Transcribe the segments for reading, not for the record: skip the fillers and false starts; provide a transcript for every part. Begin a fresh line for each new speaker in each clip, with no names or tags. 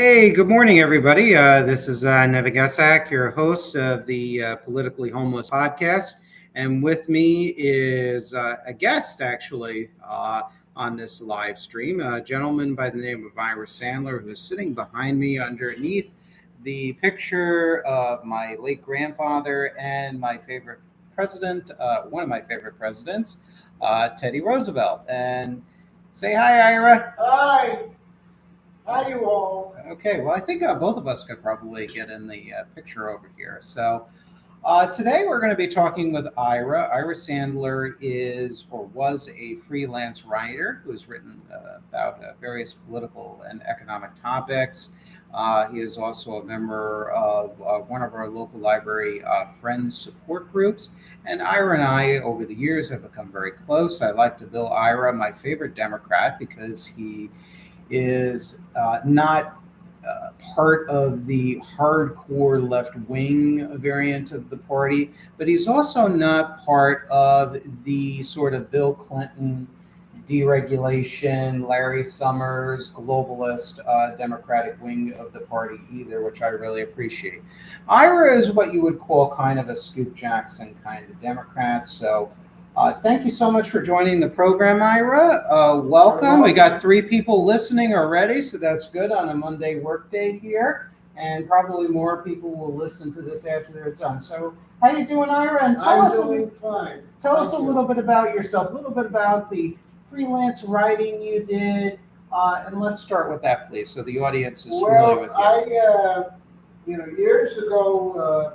Hey, good morning, everybody. This is Nevin, your host of the Politically Homeless podcast. And with me is a guest, actually, on this live stream, a gentleman by the name of Ira Sandler, who is sitting behind me underneath the picture of my late grandfather and my favorite president, one of my favorite presidents, Teddy Roosevelt. And say hi, Ira.
Hi, hi you all.
Okay, well, I think both of us could probably get in the picture over here. So today we're going to be talking with Ira. Ira Sandler is or was a freelance writer who has written about various political and economic topics. He is also a member of one of our local library friends support groups. And Ira and I, over the years, have become very close. I like to bill Ira my favorite Democrat because he is not part of the hardcore left wing variant of the party, but he's also not part of the sort of Bill Clinton deregulation, Larry Summers, globalist Democratic wing of the party either, which I really appreciate. Ira is what you would call kind of a Scoop Jackson kind of Democrat. So thank you so much for joining the program, Ira. Welcome. We got 3 people listening already, so that's good on a Monday workday here. And probably more people will listen to this after it's done. So how you doing, Ira? And
I'm doing fine.
Tell us a little bit about yourself, a little bit about the freelance writing you did, and let's start with that, please, so the audience is familiar with you.
Years ago,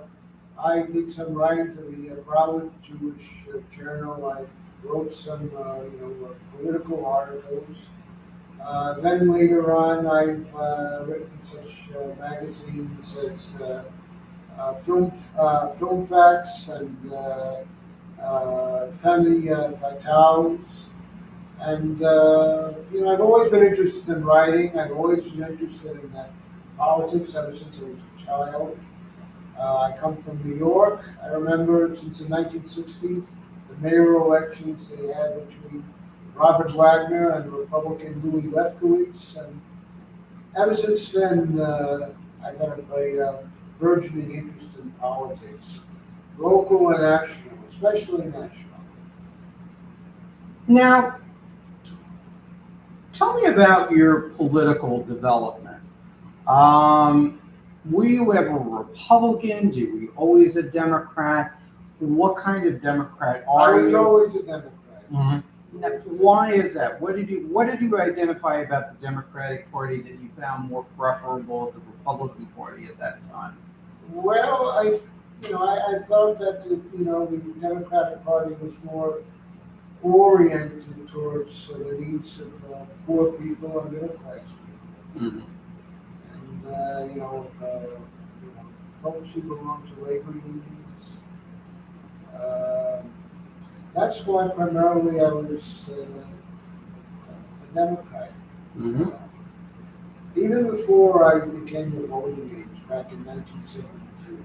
I did some writing for the Broward Jewish Journal. I wrote some, political articles. Then later on, I've written such magazines as Film Facts and Family Fatales. And, I've always been interested in writing. I've always been interested in politics ever since I was a child. I come from New York. I remember since the 1960s, the mayoral elections they had between Robert Wagner and Republican Louis Lefkowitz. And ever since then, I've had a burgeoning interest in politics, local and national, especially national.
Now, tell me about your political development. Were you ever a Republican? Were you always a Democrat? What kind of Democrat are you?
I was always a Democrat.
Mm-hmm. Now, why is that? What did you identify about the Democratic Party that you found more preferable to the Republican Party at that time?
Well, I thought that the Democratic Party was more oriented towards the needs of poor people and middle class people.
Mm-hmm.
Folks who belong to labor unions. That's why primarily I was a Democrat.
Mm-hmm.
Even before I became the voting age back in 1972.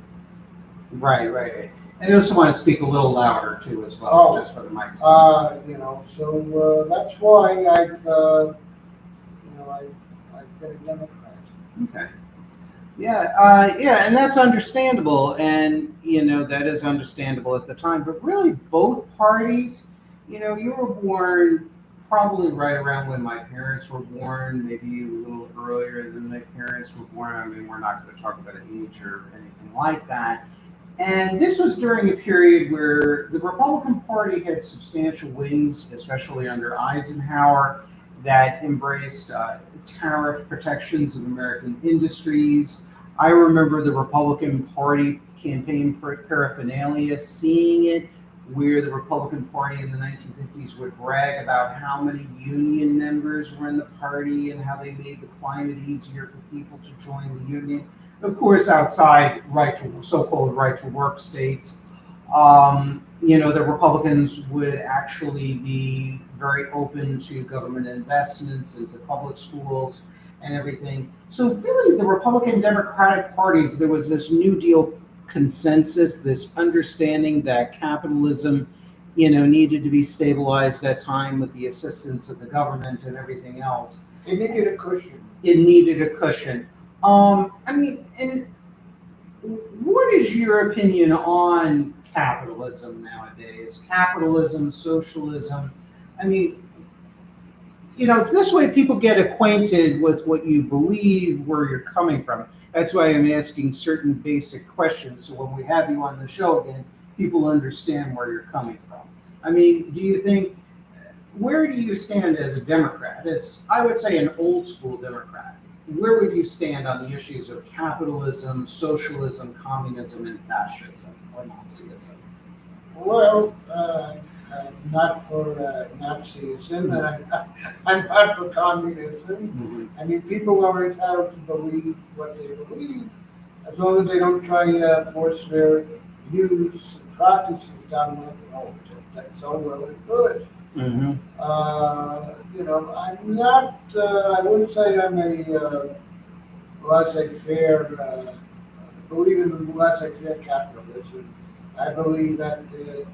Right. And I also want to speak a little louder too, as well, just for the microphone.
So that's why I've been a Democrat.
Okay. Yeah, and that's understandable, and that is understandable at the time. But really, both parties, you were born probably right around when my parents were born, maybe a little earlier than my parents were born. I mean, we're not going to talk about age or anything like that. And this was during a period where the Republican Party had substantial wings, especially under Eisenhower, that embraced tariff protections of American industries. I remember the Republican Party campaign paraphernalia, seeing it, where the Republican Party in the 1950s would brag about how many union members were in the party and how they made the climate easier for people to join the union. Of course, outside so-called right-to-work states, the Republicans would actually be very open to government investments into public schools and everything. So really, the Republican Democratic parties, there was this New Deal consensus, this understanding that capitalism, needed to be stabilized at time with the assistance of the government and everything else.
It needed a cushion.
It needed a cushion. I mean, and what is your opinion on capitalism nowadays? Capitalism, socialism. I mean, this way people get acquainted with what you believe, where you're coming from. That's why I'm asking certain basic questions. So when we have you on the show again, people understand where you're coming from. I mean, do you think, where do you stand as a Democrat? As I would say, an old school Democrat. Where would you stand on the issues of capitalism, socialism, communism, and fascism or Nazism?
Well, I'm not for Nazism, and I'm not for communism. I mean, people are entitled to believe what they believe, as long as they don't try to force their views and practices down my throat. That's all well and good.
Mm-hmm.
I'm not. I wouldn't say I'm a laissez-faire. Believe in laissez-faire capitalism. I believe that it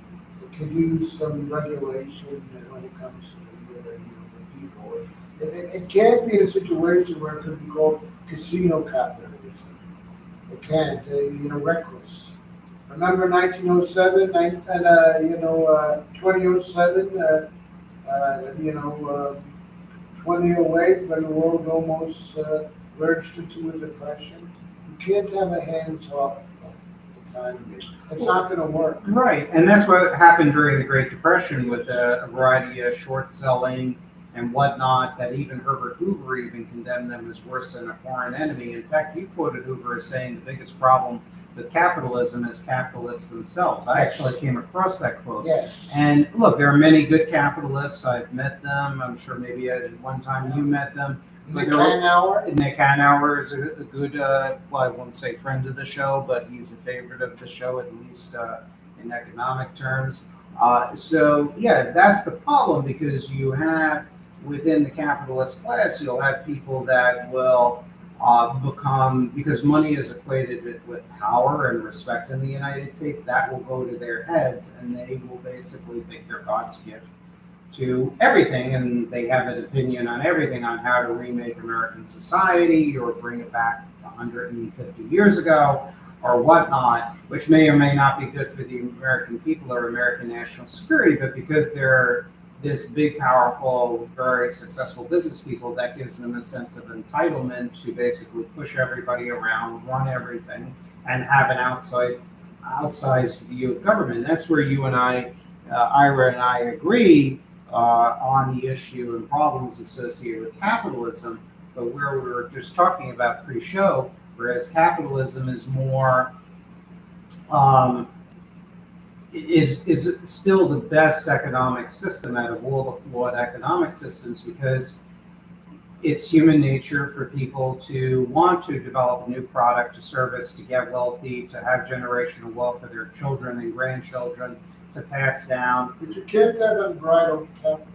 could use some regulation when it comes to the people. It can't be in a situation where it could be called casino capitalism. It can't. Reckless. Remember 1907 and 2007. 2008 when the world almost verged into a depression. You can't have a hands-off economy. It's not going to work.
Right, and that's what happened during the Great Depression with a variety of short selling and whatnot, that even Herbert Hoover even condemned them as worse than a foreign enemy. In fact, you quoted Hoover as saying the biggest problem with capitalism is capitalists themselves. I actually came across that quote.
Yes.
And look, there are many good capitalists. I've met them. I'm sure maybe at one time you met them.
Nick Hanauer
is a good, well, I won't say friend of the show, but he's a favorite of the show, at least in economic terms. So, yeah, that's the problem, because you have, within the capitalist class, you'll have people that will become, because money is equated with power and respect in the United States, that will go to their heads, and they will basically make their God's gift to everything, and they have an opinion on everything, on how to remake American society or bring it back 150 years ago or whatnot, which may or may not be good for the American people or American national security, but because they're this big, powerful, very successful business people, that gives them a sense of entitlement to basically push everybody around, run everything, and have an outsized view of government. That's where you and I, Ira and I, agree on the issue and problems associated with capitalism, but where we were just talking about pre-show, whereas capitalism is more is still the best economic system out of all the flawed economic systems, because it's human nature for people to want to develop a new product, to service, to get wealthy, to have generational wealth for their children and grandchildren, to pass down.
But you can't have unbridled capitalism.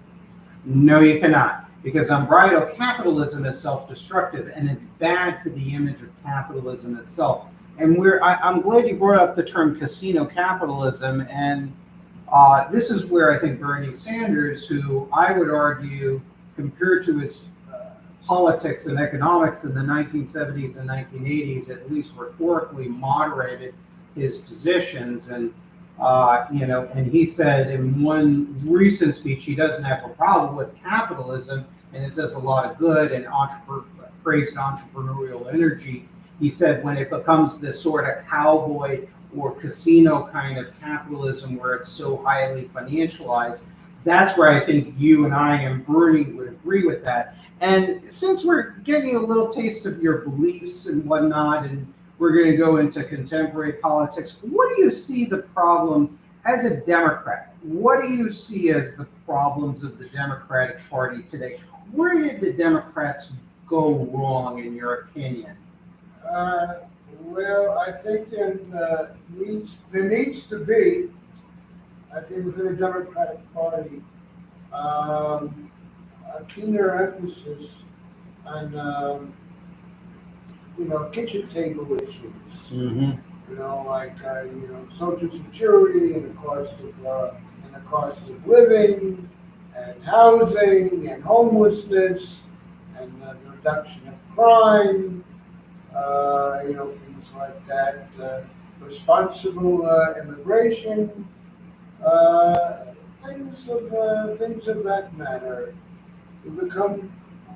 No, you cannot, because unbridled capitalism is self-destructive, and it's bad for the image of capitalism itself. And I'm glad you brought up the term casino capitalism, and this is where I think Bernie Sanders, who I would argue, compared to his politics and economics in the 1970s and 1980s, at least rhetorically moderated his positions. And and he said in one recent speech he doesn't have a problem with capitalism, and it does a lot of good, and praised entrepreneurial energy. He said when it becomes this sort of cowboy or casino kind of capitalism where it's so highly financialized, that's where I think you and I and Bernie would agree with that. And since we're getting a little taste of your beliefs and whatnot, and we're going to go into contemporary politics, what do you see the problems as a Democrat? What do you see as the problems of the Democratic Party today? Where did the Democrats go wrong, in your opinion?
Well, I think there needs to be, I think within the Democratic Party, a keener emphasis on, kitchen table issues.
Mm-hmm.
Like Social Security and the cost of living and housing and homelessness and the reduction of crime. things like that. Responsible immigration, things of that manner. We become,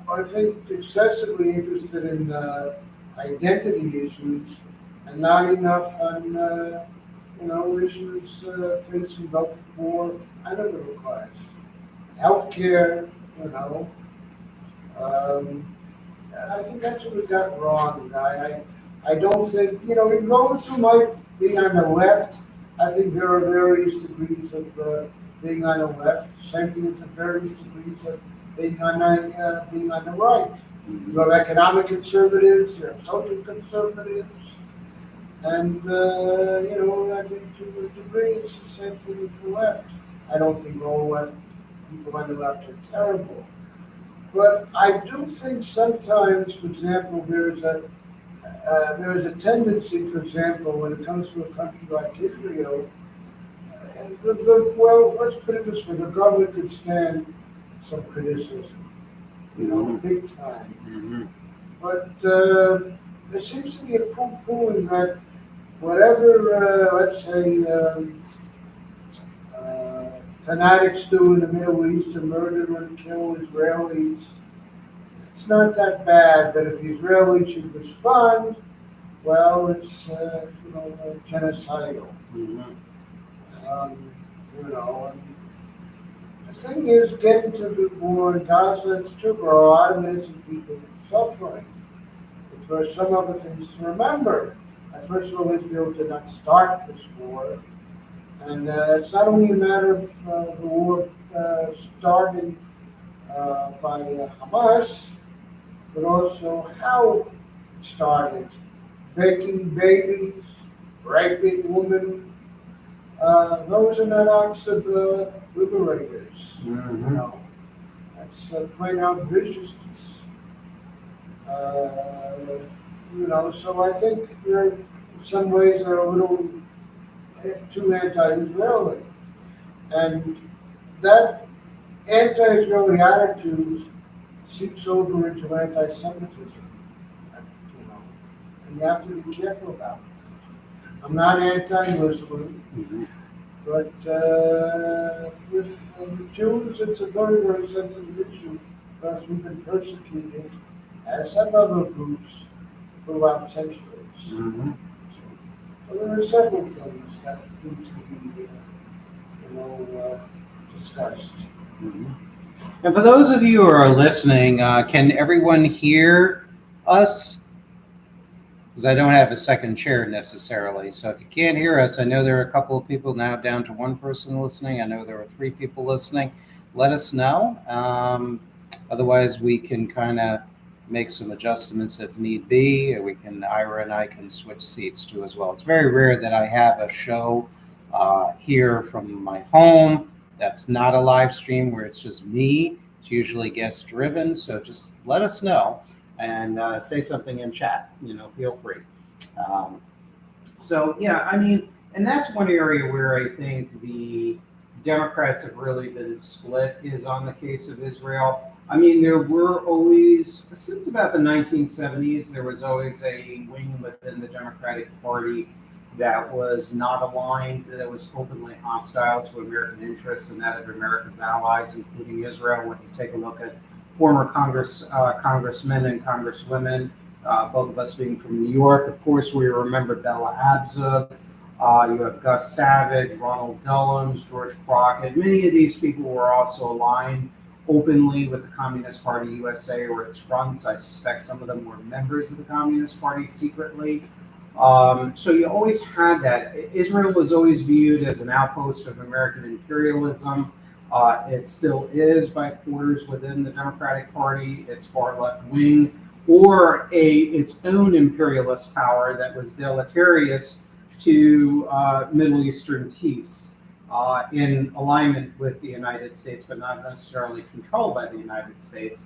I think, excessively interested in identity issues and not enough on issues facing both the poor and the middle class. Healthcare, you know. Um, I think that's what we got wrong. I don't think, in those who might be on the left, I think there are various degrees of being on the left. Same thing with the various degrees of being on the right. You have economic conservatives, you have social conservatives, and I think to a degree it's the same thing with the left. I don't think all left people on the left are terrible. But I do think sometimes, for example, there is a tendency, for example, when it comes to a country like Israel, well, let's put it this way: the government could stand some criticism, big time.
Mm-hmm.
But there seems to be a poo-pooing that whatever, let's say, fanatics do in the Middle East to murder and kill Israelis, it's not that bad. But if the Israelis should respond, well, it's genocidal.
Mm-hmm.
Um, and the thing is, getting to the war in Gaza, it's true, there are a lot of innocent people suffering. But there are some other things to remember. First of all, Israel did not start this war. And it's not only a matter of the war starting by Hamas, but also how it started. Making babies, raping women, those are not acts of liberators.
Mm-hmm.
That's plain out viciousness. So I think there, in some ways, are a little too anti-Israeli. And that anti-Israeli attitude seeps over into anti-Semitism. And you have to be careful about it. I'm not anti-Muslim,
Mm-hmm.
but with Jews, it's a very, very sensitive issue because we've been persecuted, as have other groups, throughout centuries.
Mm-hmm.
So there are several things that need to be, discussed.
Mm-hmm. And for those of you who are listening, can everyone hear us? Because I don't have a second chair necessarily. So if you can't hear us, I know there are a couple of people now down to one person listening. I know there are 3 people listening. Let us know. Otherwise, we can kind of make some adjustments if need be. Ira and I can switch seats too as well. It's very rare that I have a show here from my home that's not a live stream where it's just me. It's usually guest driven. So just let us know and say something in chat. Feel free. And that's one area where I think the Democrats have really been split is on the case of Israel. I mean, there were always, since about the 1970s, there was always a wing within the Democratic Party that was not aligned, that was openly hostile to American interests and that of America's allies, including Israel. When you take a look at former congressmen and congresswomen, both of us being from New York, of course, we remember Bella Abzug. You have Gus Savage, Ronald Dellums, George Crockett. Many of these people were also aligned openly with the Communist Party USA or its fronts. I suspect some of them were members of the Communist Party secretly. So you always had that. Israel was always viewed as an outpost of American imperialism. It still is by quarters within the Democratic Party. It's far left wing, or its own imperialist power that was deleterious to Middle Eastern peace. In alignment with the United States, but not necessarily controlled by the United States.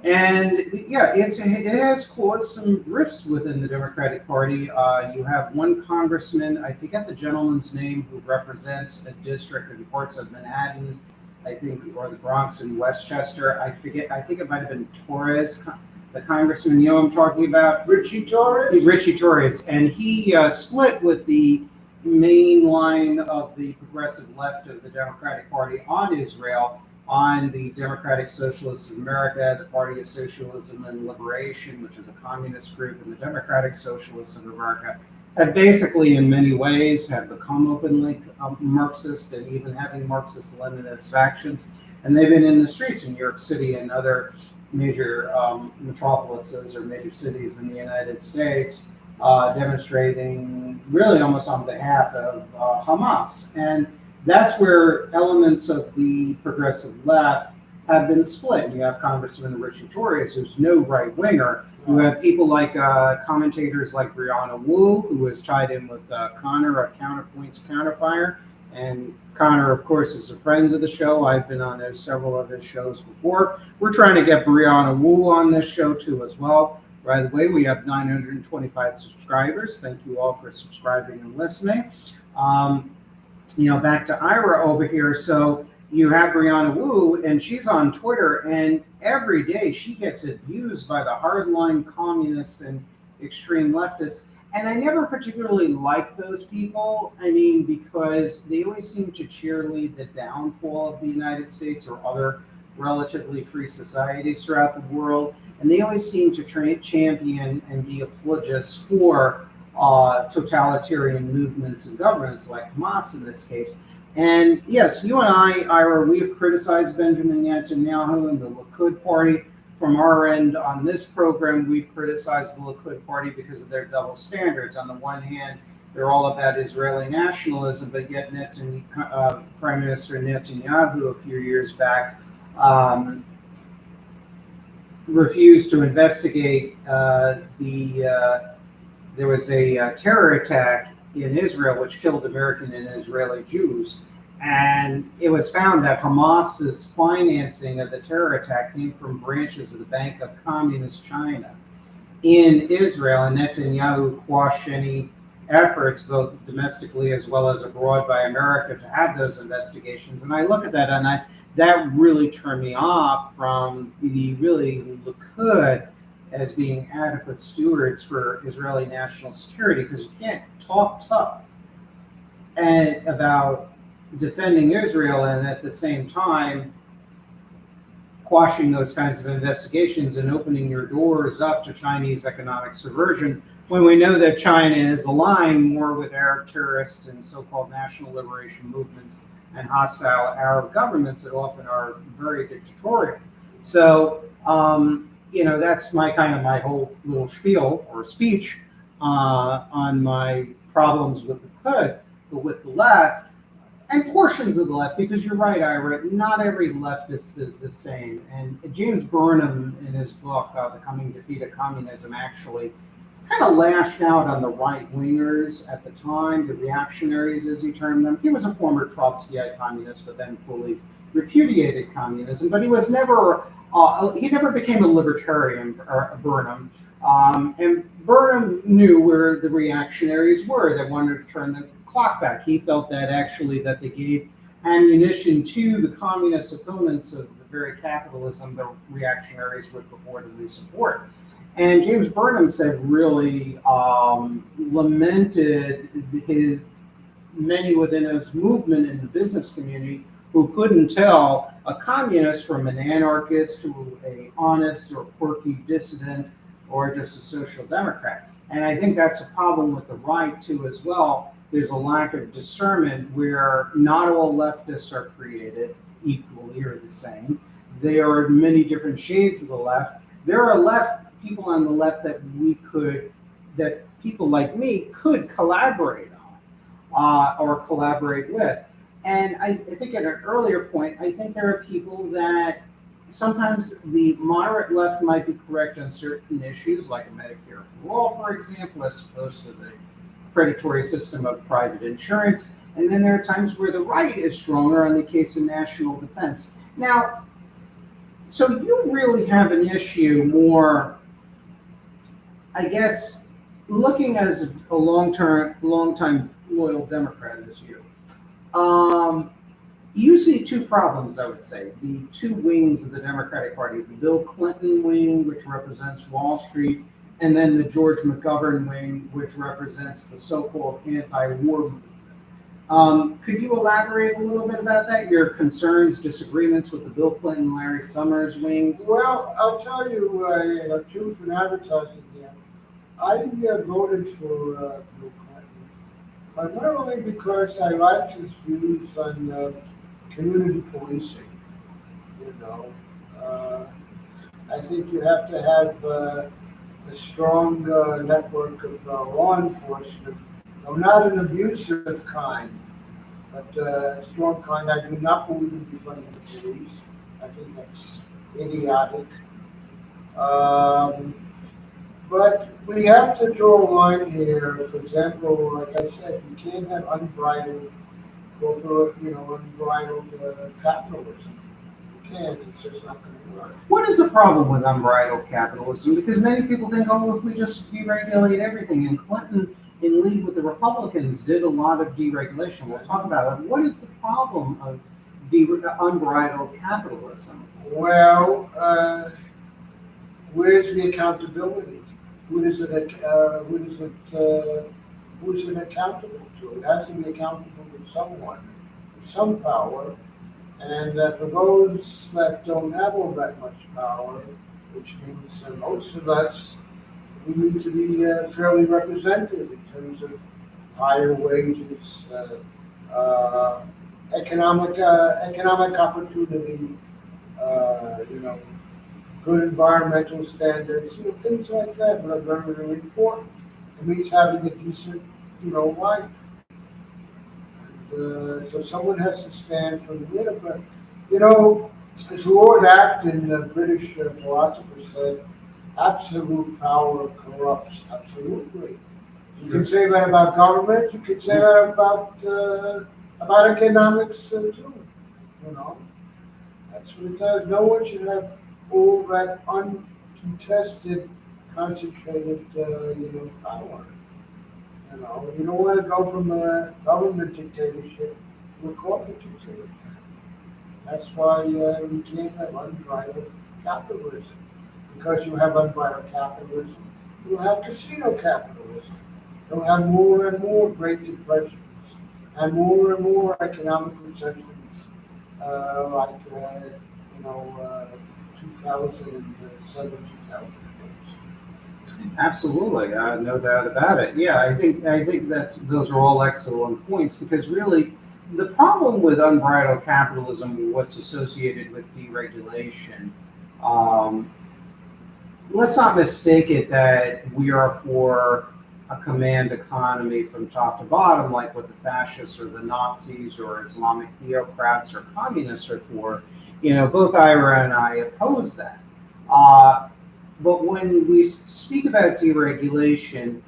And yeah, it has caused some rifts within the Democratic Party. You have one congressman, I forget the gentleman's name, who represents a district in parts of Manhattan, I think, or the Bronx and Westchester. I think it might have been Torres. the congressman, you know what I'm talking about?
Richie Torres?
Richie Torres. And he split with the main line of the progressive left of the Democratic Party on Israel, on the Democratic Socialists of America, the Party of Socialism and Liberation, which is a communist group, and the Democratic Socialists of America, have basically in many ways have become openly Marxist and even having Marxist-Leninist factions. And they've been in the streets in New York City and other major metropolises or major cities in the United States, demonstrating really almost on behalf of Hamas. And that's where elements of the progressive left have been split. You have Congressman Richie Torres, who's no right-winger. You have people like commentators like Brianna Wu, who is tied in with Connor at Counterpoints Counterfire. And Connor, of course, is a friend of the show. I've been on several of his shows before. We're trying to get Brianna Wu on this show too as well. By the way, we have 925 subscribers. Thank you all for subscribing and listening. Back to Ira over here. So you have Brianna Wu, and she's on Twitter, and every day she gets abused by the hardline communists and extreme leftists. And I never particularly like those people. I mean, because they always seem to cheerlead the downfall of the United States or other relatively free societies throughout the world. And they always seem to champion and be apologists for totalitarian movements and governments like Hamas in this case. And yes, you and I, Ira, we have criticized Benjamin Netanyahu and the Likud Party. From our end on this program, we've criticized the Likud Party because of their double standards. On the one hand, they're all about Israeli nationalism, but yet Prime Minister Netanyahu a few years back refused to investigate there was a terror attack in Israel which killed American and Israeli Jews. And it was found that Hamas's financing of the terror attack came from branches of the Bank of Communist China in Israel, and Netanyahu quashed any efforts, both domestically as well as abroad by America, to have those investigations. And I look at that, and that really turned me off from the really Likud as being adequate stewards for Israeli national security, because you can't talk tough and about defending Israel and at the same time quashing those kinds of investigations and opening your doors up to Chinese economic subversion, when we know that China is aligned more with Arab terrorists and so-called national liberation movements and hostile Arab governments that often are very dictatorial. So, that's my whole little spiel or speech on my problems with the Likud, but with the left, and portions of the left, because you're right, Ira, not every leftist is the same. And James Burnham, in his book, The Coming Defeat of Communism, actually kind of lashed out on the right-wingers at the time, the reactionaries, as he termed them. He was a former Trotskyite communist, but then fully repudiated communism. But he was never, he never became a libertarian, Burnham. And Burnham knew where the reactionaries were. They wanted to turn the clock back. He felt that actually that they gave ammunition to the communist opponents of the very capitalism the reactionaries would purportedly support. And James Burnham said really lamented his many within his movement in the business community who couldn't tell a communist from an anarchist to a honest or quirky dissident or just a social democrat. And I think that's a problem with the right too as well. There's a lack of discernment where not all leftists are created equally or the same. There are many different shades of the left. There are people on the left that people like me could collaborate on or collaborate with. And I think at an earlier point, I think there are people that sometimes the moderate left might be correct on certain issues, like Medicare for all, for example, as opposed to the predatory system of private insurance. And then there are times where the right is stronger on the case of national defense. Now, so you really have an issue more, I guess, looking as a long-time loyal Democrat as you. You see two problems, I would say. The two wings of the Democratic Party, the Bill Clinton wing, which represents Wall Street, and then the George McGovern wing, which represents the so-called anti-war movement. Could you elaborate a little bit about that? Your concerns, disagreements with the Bill Clinton, Larry Summers wings?
Well, I'll tell you, truth in advertising here. I voted for Bill Clinton, primarily because I liked his views on community policing. You know, I think you have to have a strong network of law enforcement, though not an abusive kind, but a strong kind. I do not believe in defunding the police. I think that's idiotic. Um, but we have to draw a line here. For example, like I said, you can't have unbridled corporate, unbridled capitalism. You can't. It's just not going to work.
What is the problem with unbridled capitalism? Because many people think, oh, if we just deregulate everything, and Clinton, in league with the Republicans, did a lot of deregulation. We'll talk about it. What is the problem of unbridled capitalism?
Well, where's the accountability? Who is it accountable to? It has to be accountable to someone, some power. And for those that don't have all that much power, which means most of us, we need to be fairly represented in terms of higher wages, economic opportunity, good environmental standards, things like that are very, very important. It means having a decent, life. So someone has to stand for the middle. But, as Lord Acton, the British philosopher, said, absolute power corrupts. Absolutely. You can say that about government. You could say that about economics too. That's what it does. No one should have all that uncontested, concentrated, power. You don't want to go from a government dictatorship to a corporate dictatorship. That's why we can't have unbridled capitalism. Because you have unbridled capitalism, you have casino capitalism. You'll have more and more Great Depressions and more economic recessions, like 2007, 2008.
Absolutely, no doubt about it. Yeah, I think those are all excellent points because really, the problem with unbridled capitalism, what's associated with deregulation, let's not mistake it that we are for a command economy from top to bottom, like what the fascists or the Nazis or Islamic theocrats or communists are for. Both Ira and I oppose that. But when we speak about deregulation,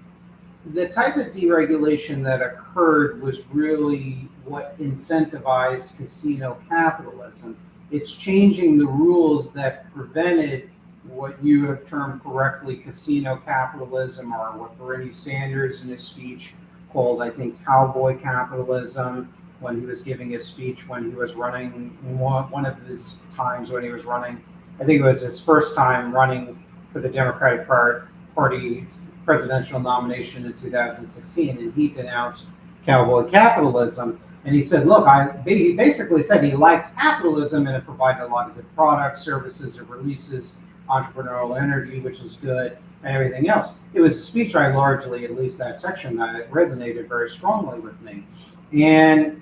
the type of deregulation that occurred was really what incentivized casino capitalism. It's changing the rules that prevented what you have termed correctly casino capitalism, or what Bernie Sanders in his speech called, I think, cowboy capitalism, when he was giving his speech when he was running, one of his times when he was running, I think it was his first time running for the Democratic Party's presidential nomination in 2016, and he denounced cowboy capitalism. And he said, look, he basically said he liked capitalism and it provided a lot of good products, services, it releases entrepreneurial energy, which is good, and everything else. It was a speech I largely, at least that section, that resonated very strongly with me. And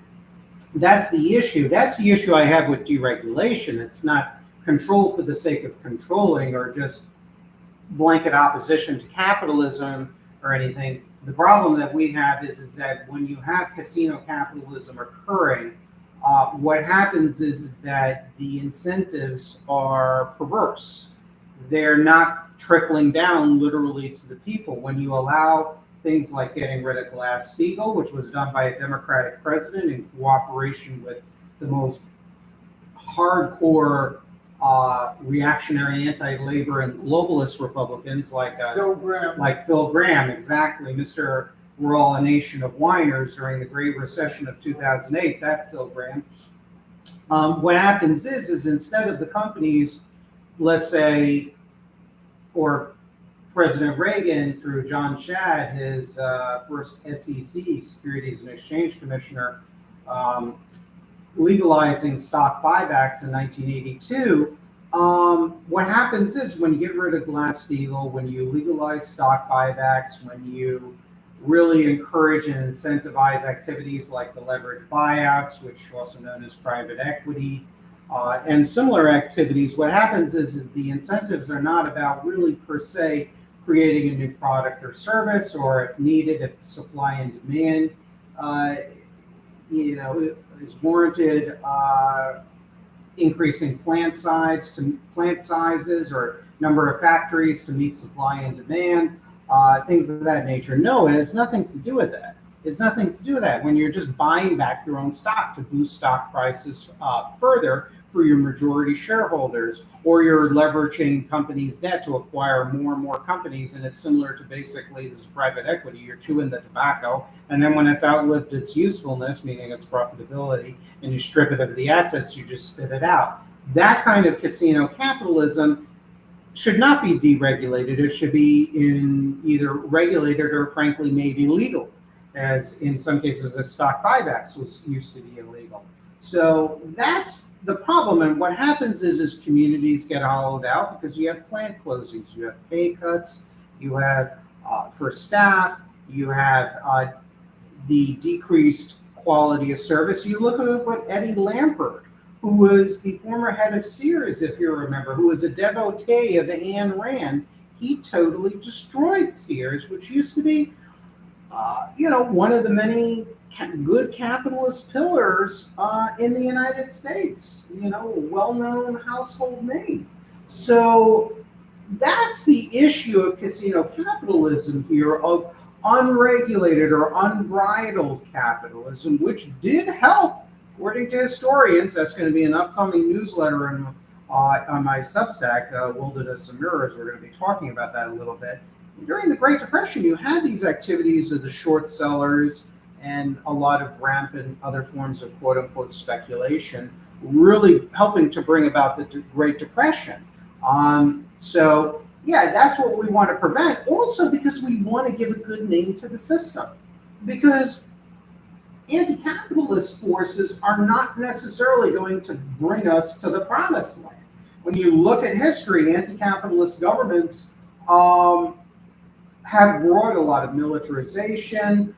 that's the issue. That's the issue I have with deregulation. It's not control for the sake of controlling or just blanket opposition to capitalism or anything. The problem that we have is that when you have casino capitalism occurring, what happens is that the incentives are perverse. They're not trickling down literally to the people. When you allow things like getting rid of Glass-Steagall, which was done by a Democratic president in cooperation with the most hardcore reactionary, anti-labor, and globalist Republicans like Phil Gramm, exactly. Mr. We're all a nation of whiners during the Great Recession of 2008. That Phil Gramm. What happens is instead of the companies, let's say, or President Reagan through John Shad, his first SEC, Securities and Exchange Commissioner, um, legalizing stock buybacks in 1982, what happens is when you get rid of Glass-Steagall, when you legalize stock buybacks, when you really encourage and incentivize activities like the leverage buyouts, which are also known as private equity, and similar activities, what happens is the incentives are not about really per se creating a new product or service, or if needed, if supply and demand uh, is warranted, increasing plant sizes or number of factories to meet supply and demand, things of that nature. No, it has nothing to do with that. It's nothing to do with that. When you're just buying back your own stock to boost stock prices further for your majority shareholders, or you're leveraging companies' debt to acquire more and more companies, and it's similar to basically this private equity. You're chewing the tobacco, and then when it's outlived its usefulness, meaning its profitability, and you strip it of the assets, you just spit it out. That kind of casino capitalism should not be deregulated. It should be in either regulated or, frankly, maybe legal, as in some cases, as stock buybacks used to be illegal. So that's the problem. And what happens is communities get hollowed out because you have plant closings, you have pay cuts, you have for staff, you have the decreased quality of service. You look at what Eddie Lampert, who was the former head of Sears, if you remember, who was a devotee of Ayn Rand, he totally destroyed Sears, which used to be, one of the many good capitalist pillars in the United States, a well-known household name. So that's the issue of casino capitalism here, of unregulated or unbridled capitalism, which did help, according to historians. That's going to be an upcoming newsletter on my Substack, Wilderness of Mirrors. We're going to be talking about that a little bit. During the Great Depression, you had these activities of the short sellers and a lot of rampant other forms of quote-unquote speculation, really helping to bring about the Great Depression. So, yeah, that's what we want to prevent. Also because we want to give a good name to the system. Because anti-capitalist forces are not necessarily going to bring us to the promised land. When you look at history, anti-capitalist governments have brought a lot of militarization.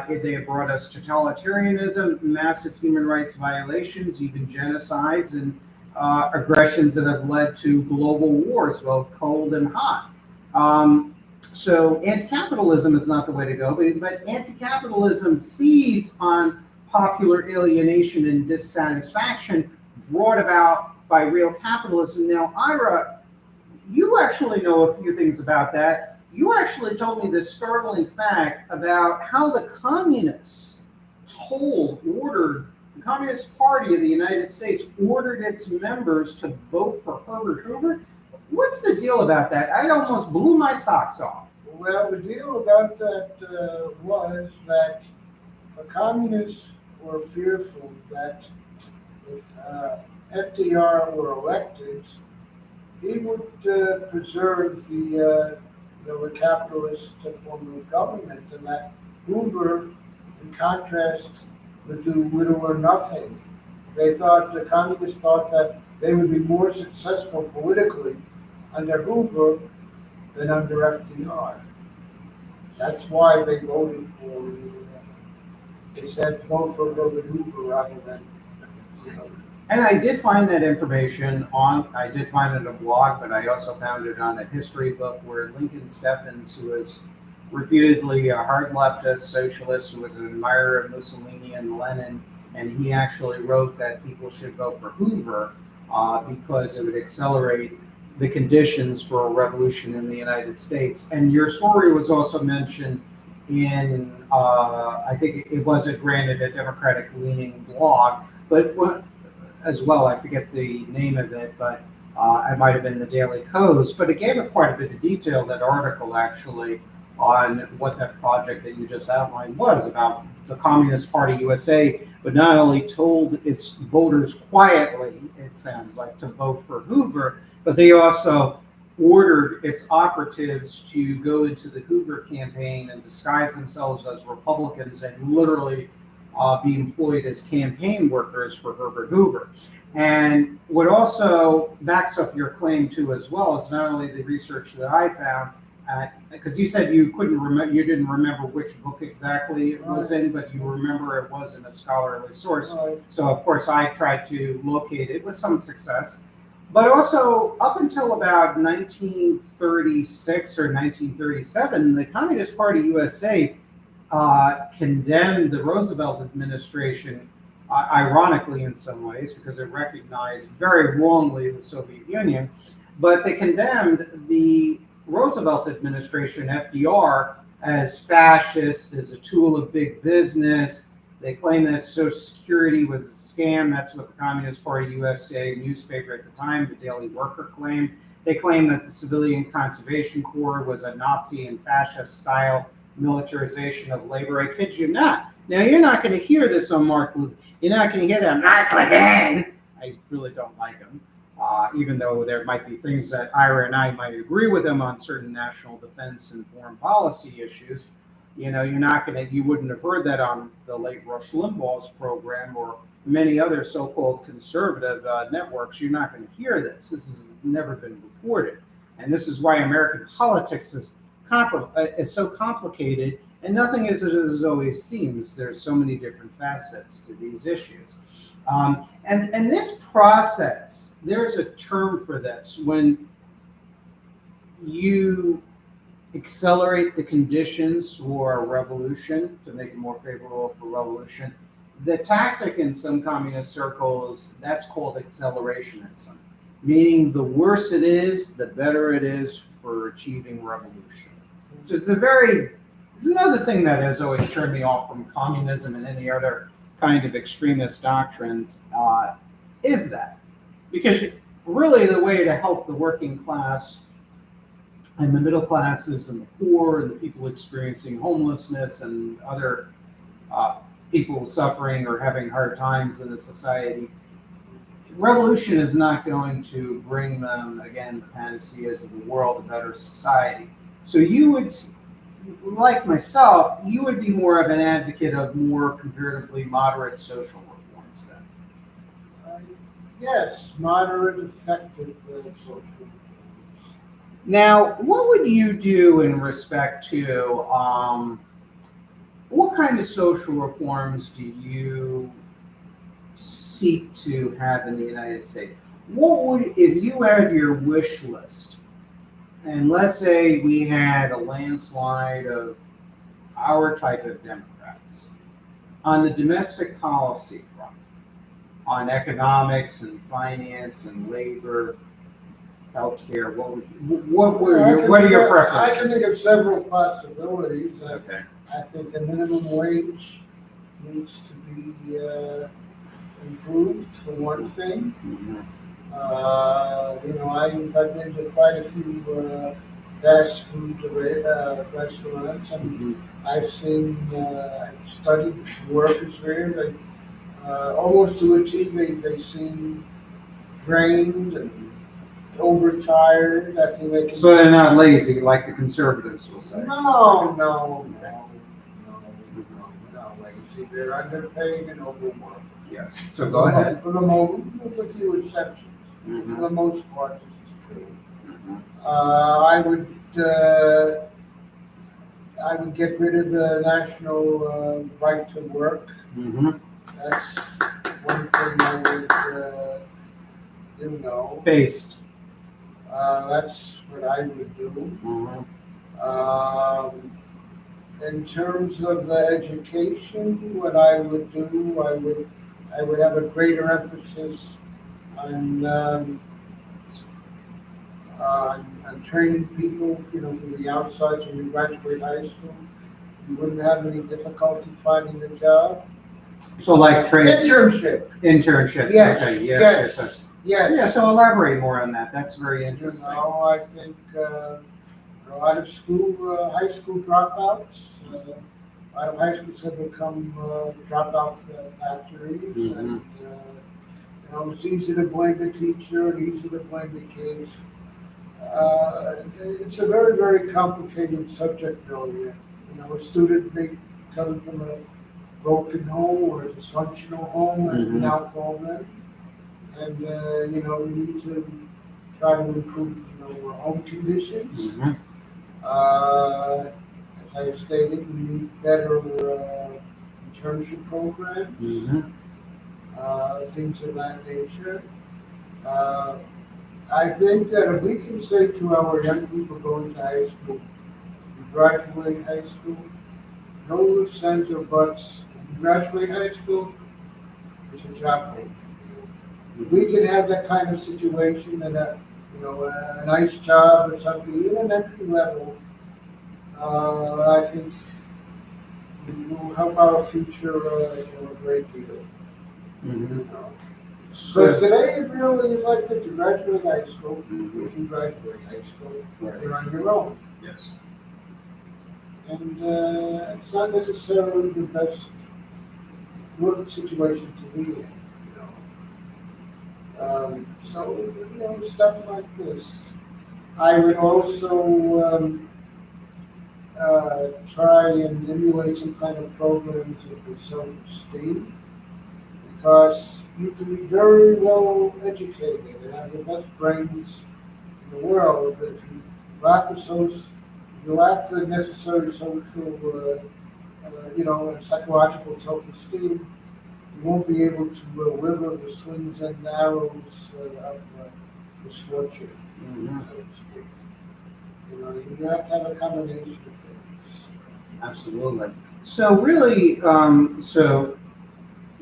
They have brought us totalitarianism, massive human rights violations, even genocides, and aggressions that have led to global wars, both cold and hot. So anti-capitalism is not the way to go, but anti-capitalism feeds on popular alienation and dissatisfaction brought about by real capitalism. Now, Ira, you actually know a few things about that. You actually told me this startling fact about how the communists ordered, the Communist Party of the United States ordered its members to vote for Herbert Hoover. What's the deal about that? It almost blew my socks off.
Well, the deal about that was that the communists were fearful that if FDR were elected, he would preserve the capitalist form of government, and that Hoover, in contrast, would do little or nothing. The communists thought that they would be more successful politically under Hoover than under FDR. That's why they voted for, they said vote for Herbert Hoover rather than.
And I did find that information I did find it in a blog, but I also found it on a history book where Lincoln Steffens, who was reputedly a hard leftist socialist who was an admirer of Mussolini and Lenin, and he actually wrote that people should vote for Hoover because it would accelerate the conditions for a revolution in the United States. And your story was also mentioned in, I think it wasn't granted a Democratic-leaning blog, but as well, I forget the name of it, but it might have been the Daily Kos, but it gave it quite a bit of detail, that article actually, on what that project that you just outlined was about. The Communist Party USA but not only told its voters quietly, it sounds like, to vote for Hoover, but they also ordered its operatives to go into the Hoover campaign and disguise themselves as Republicans and literally be employed as campaign workers for Herbert Hoover. And what also backs up your claim too, as well, is not only the research that I found, because you said you couldn't remember, you didn't remember which book exactly it was in, but you remember it was in a scholarly source.
Right.
So of course I tried to locate it with some success. But also, up until about 1936 or 1937, the Communist Party USA condemned the Roosevelt administration, ironically in some ways, because it recognized very wrongly the Soviet Union, but they condemned the Roosevelt administration, FDR, as fascist, as a tool of big business. They claimed that Social Security was a scam. That's what the Communist Party USA newspaper at the time, the Daily Worker, claimed. They claimed that the Civilian Conservation Corps was a Nazi and fascist style militarization of labor. I kid you not. Now, you're not going to hear this on Mark Levin. You're not going to hear that Mark Levin. I really don't like him. Even though there might be things that Ira and I might agree with him on certain national defense and foreign policy issues, you know, you wouldn't have heard that on the late Rush Limbaugh's program or many other so-called conservative networks. You're not going to hear this. This has never been reported. And this is why American politics is so complicated, and nothing is as it always seems. There's so many different facets to these issues. And this process, there's a term for this, when you accelerate the conditions for a revolution to make it more favorable for revolution. The tactic in some communist circles, that's called accelerationism, meaning the worse it is, the better it is for achieving revolution. It's another thing that has always turned me off from communism and any other kind of extremist doctrines, is that. Because really the way to help the working class and the middle classes and the poor and the people experiencing homelessness and other people suffering or having hard times in the society, revolution is not going to bring them, again, the panaceas of the world, a better society. So you would, like myself, you would be more of an advocate of more comparatively moderate social reforms then.
Yes, moderate, effective social reforms.
Now, what would you do in respect to what kind of social reforms do you seek to have in the United States? What would, if you had your wish list, and let's say we had a landslide of our type of Democrats on the domestic policy front, on economics and finance and labor, healthcare, what are your preferences?
I can think of several possibilities.
Okay.
I think the minimum wage needs to be improved, for one thing.
Mm-hmm.
I've been to quite a few fast food restaurants, and I've studied workers there. They almost to a T, they seem drained and overtired. I think they can.
So they're not lazy like the conservatives will say.
No, not lazy. They're underpaid and overworked.
Yes. So go ahead.
With a few exceptions.
Mm-hmm.
For the most part, this is true.
Mm-hmm.
I would get rid of the national right to work.
Mm-hmm.
That's one thing I would,
Based.
That's what I would do.
Mm-hmm.
In terms of education, what I would do, I would have a greater emphasis on training people, from the outside. So when you graduate high school, you wouldn't have any difficulty finding a job.
So like trades.
Internships.
Yes. Okay. Yes.
Yes.
Yeah. So elaborate more on that. That's very interesting.
I think A lot of high school dropouts. A lot of high schools have become dropout factories, and it's easy to blame the teacher and easy to blame the kids. It's a very, very complicated subject area. A student may come from a broken home or a dysfunctional home, as we now call them, and we need to try to improve, our home conditions. As I stated, we need better internship programs, things of that nature. I think that if we can say to our young people going to high school, you graduate high school, no ifs, ands, or buts. If you graduate high school, there's a job waiting for you. If we can have that kind of situation and a nice job or something, even an entry level, I think it will help our future a great deal. Because today it really is like that. You graduate high school. If you graduate high school, you're on your own.
Yes.
And it's not necessarily the best work situation to be in. So stuff like this. I would also try and emulate some kind of programs of self-esteem, because you can be very well educated and have the best brains in the world, but if you lack the necessary social, and psychological self-esteem, you won't be able to weather the swings and arrows of misfortune, so to speak. You have to have a combination of things.
Absolutely. So really,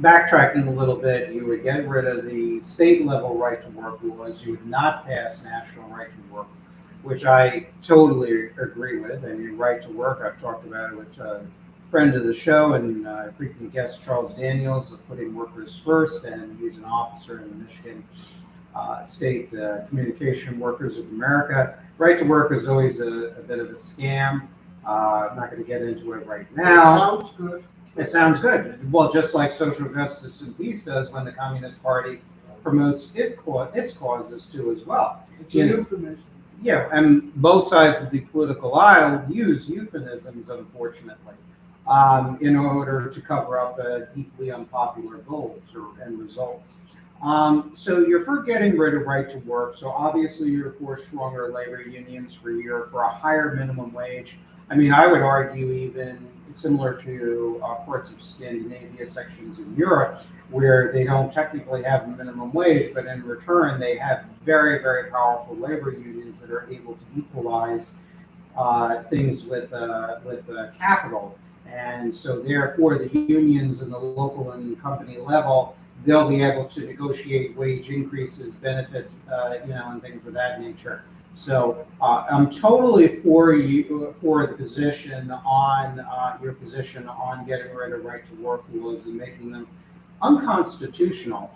backtracking a little bit, you would get rid of the state level right to work laws. You would not pass national right to work, which I totally agree with. I mean, right to work, I've talked about it with a friend of the show and frequent guest Charles Daniels of Putting Workers First, and he's an officer in the Michigan State Communication Workers of America. Right to work is always a bit of a scam. I'm not going to get into it right now.
It sounds good.
It sounds good. Well, just like social justice and peace does when the Communist Party promotes its causes too as well.
It's a euphemism.
Yeah, and both sides of the political aisle use euphemisms, unfortunately, in order to cover up deeply unpopular goals and results. So you're for getting rid of right to work. So obviously you're for stronger labor unions, for a higher minimum wage. I mean, I would argue even similar to parts of Scandinavia, sections in Europe, where they don't technically have a minimum wage, but in return they have very, very powerful labor unions that are able to equalize things with capital. And so therefore the unions and the local and company level, they'll be able to negotiate wage increases, benefits, and things of that nature. So I'm totally for the position on your position on getting rid of right to work laws and making them unconstitutional.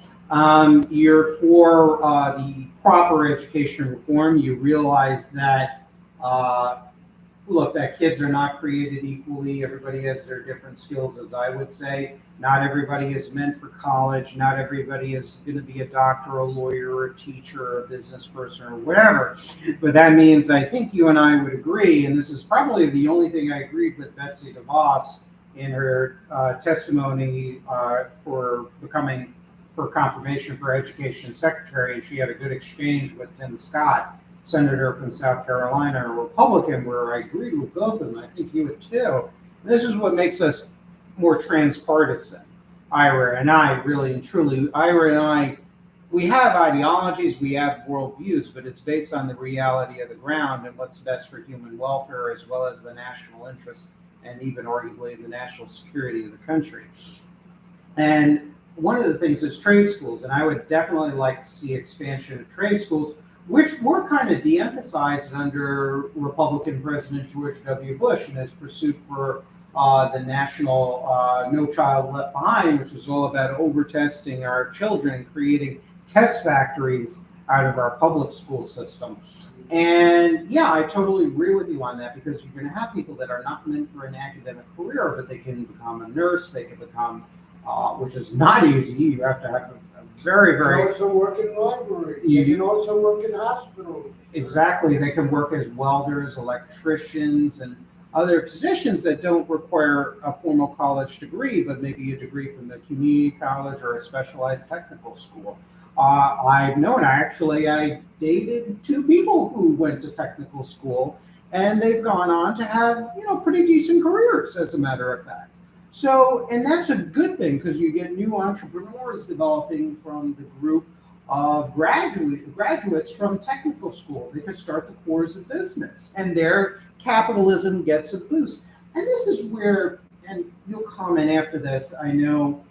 You're for the proper education reform. You realize that that kids are not created equally. Everybody has their different skills, as I would say. Not everybody is meant for college. Not everybody is going to be a doctor, a lawyer, or a teacher, or a business person, or whatever. But that means I think you and I would agree, and this is probably the only thing I agreed with Betsy DeVos in her testimony for confirmation for education secretary, and she had a good exchange with Tim Scott, senator from South Carolina, a Republican, where I agreed with both of them. I think you would too. And this is what makes us more transpartisan. Ira and I, really and truly, we have ideologies, we have worldviews, but it's based on the reality of the ground and what's best for human welfare, as well as the national interest and even arguably the national security of the country. And one of the things is trade schools, and I would definitely like to see expansion of trade schools, which were kind of de-emphasized under Republican President George W. Bush in his pursuit for the national No Child Left Behind, which was all about over-testing our children, creating test factories out of our public school system. And yeah, I totally agree with you on that, because you're going to have people that are not meant for an academic career, but they can become a nurse, they can become, which is not easy. You have to have a very,
You
very.
can also work in libraries. You can also work in hospitals.
Exactly. They can work as welders, electricians, and other positions that don't require a formal college degree, but maybe a degree from the community college or a specialized technical school. I've known, I dated two people who went to technical school, and they've gone on to have, pretty decent careers, as a matter of fact. So, and that's a good thing, because you get new entrepreneurs developing from the group of graduates from technical school. They could start the cores of business, and their capitalism gets a boost. And this is where, and you'll comment after this, I know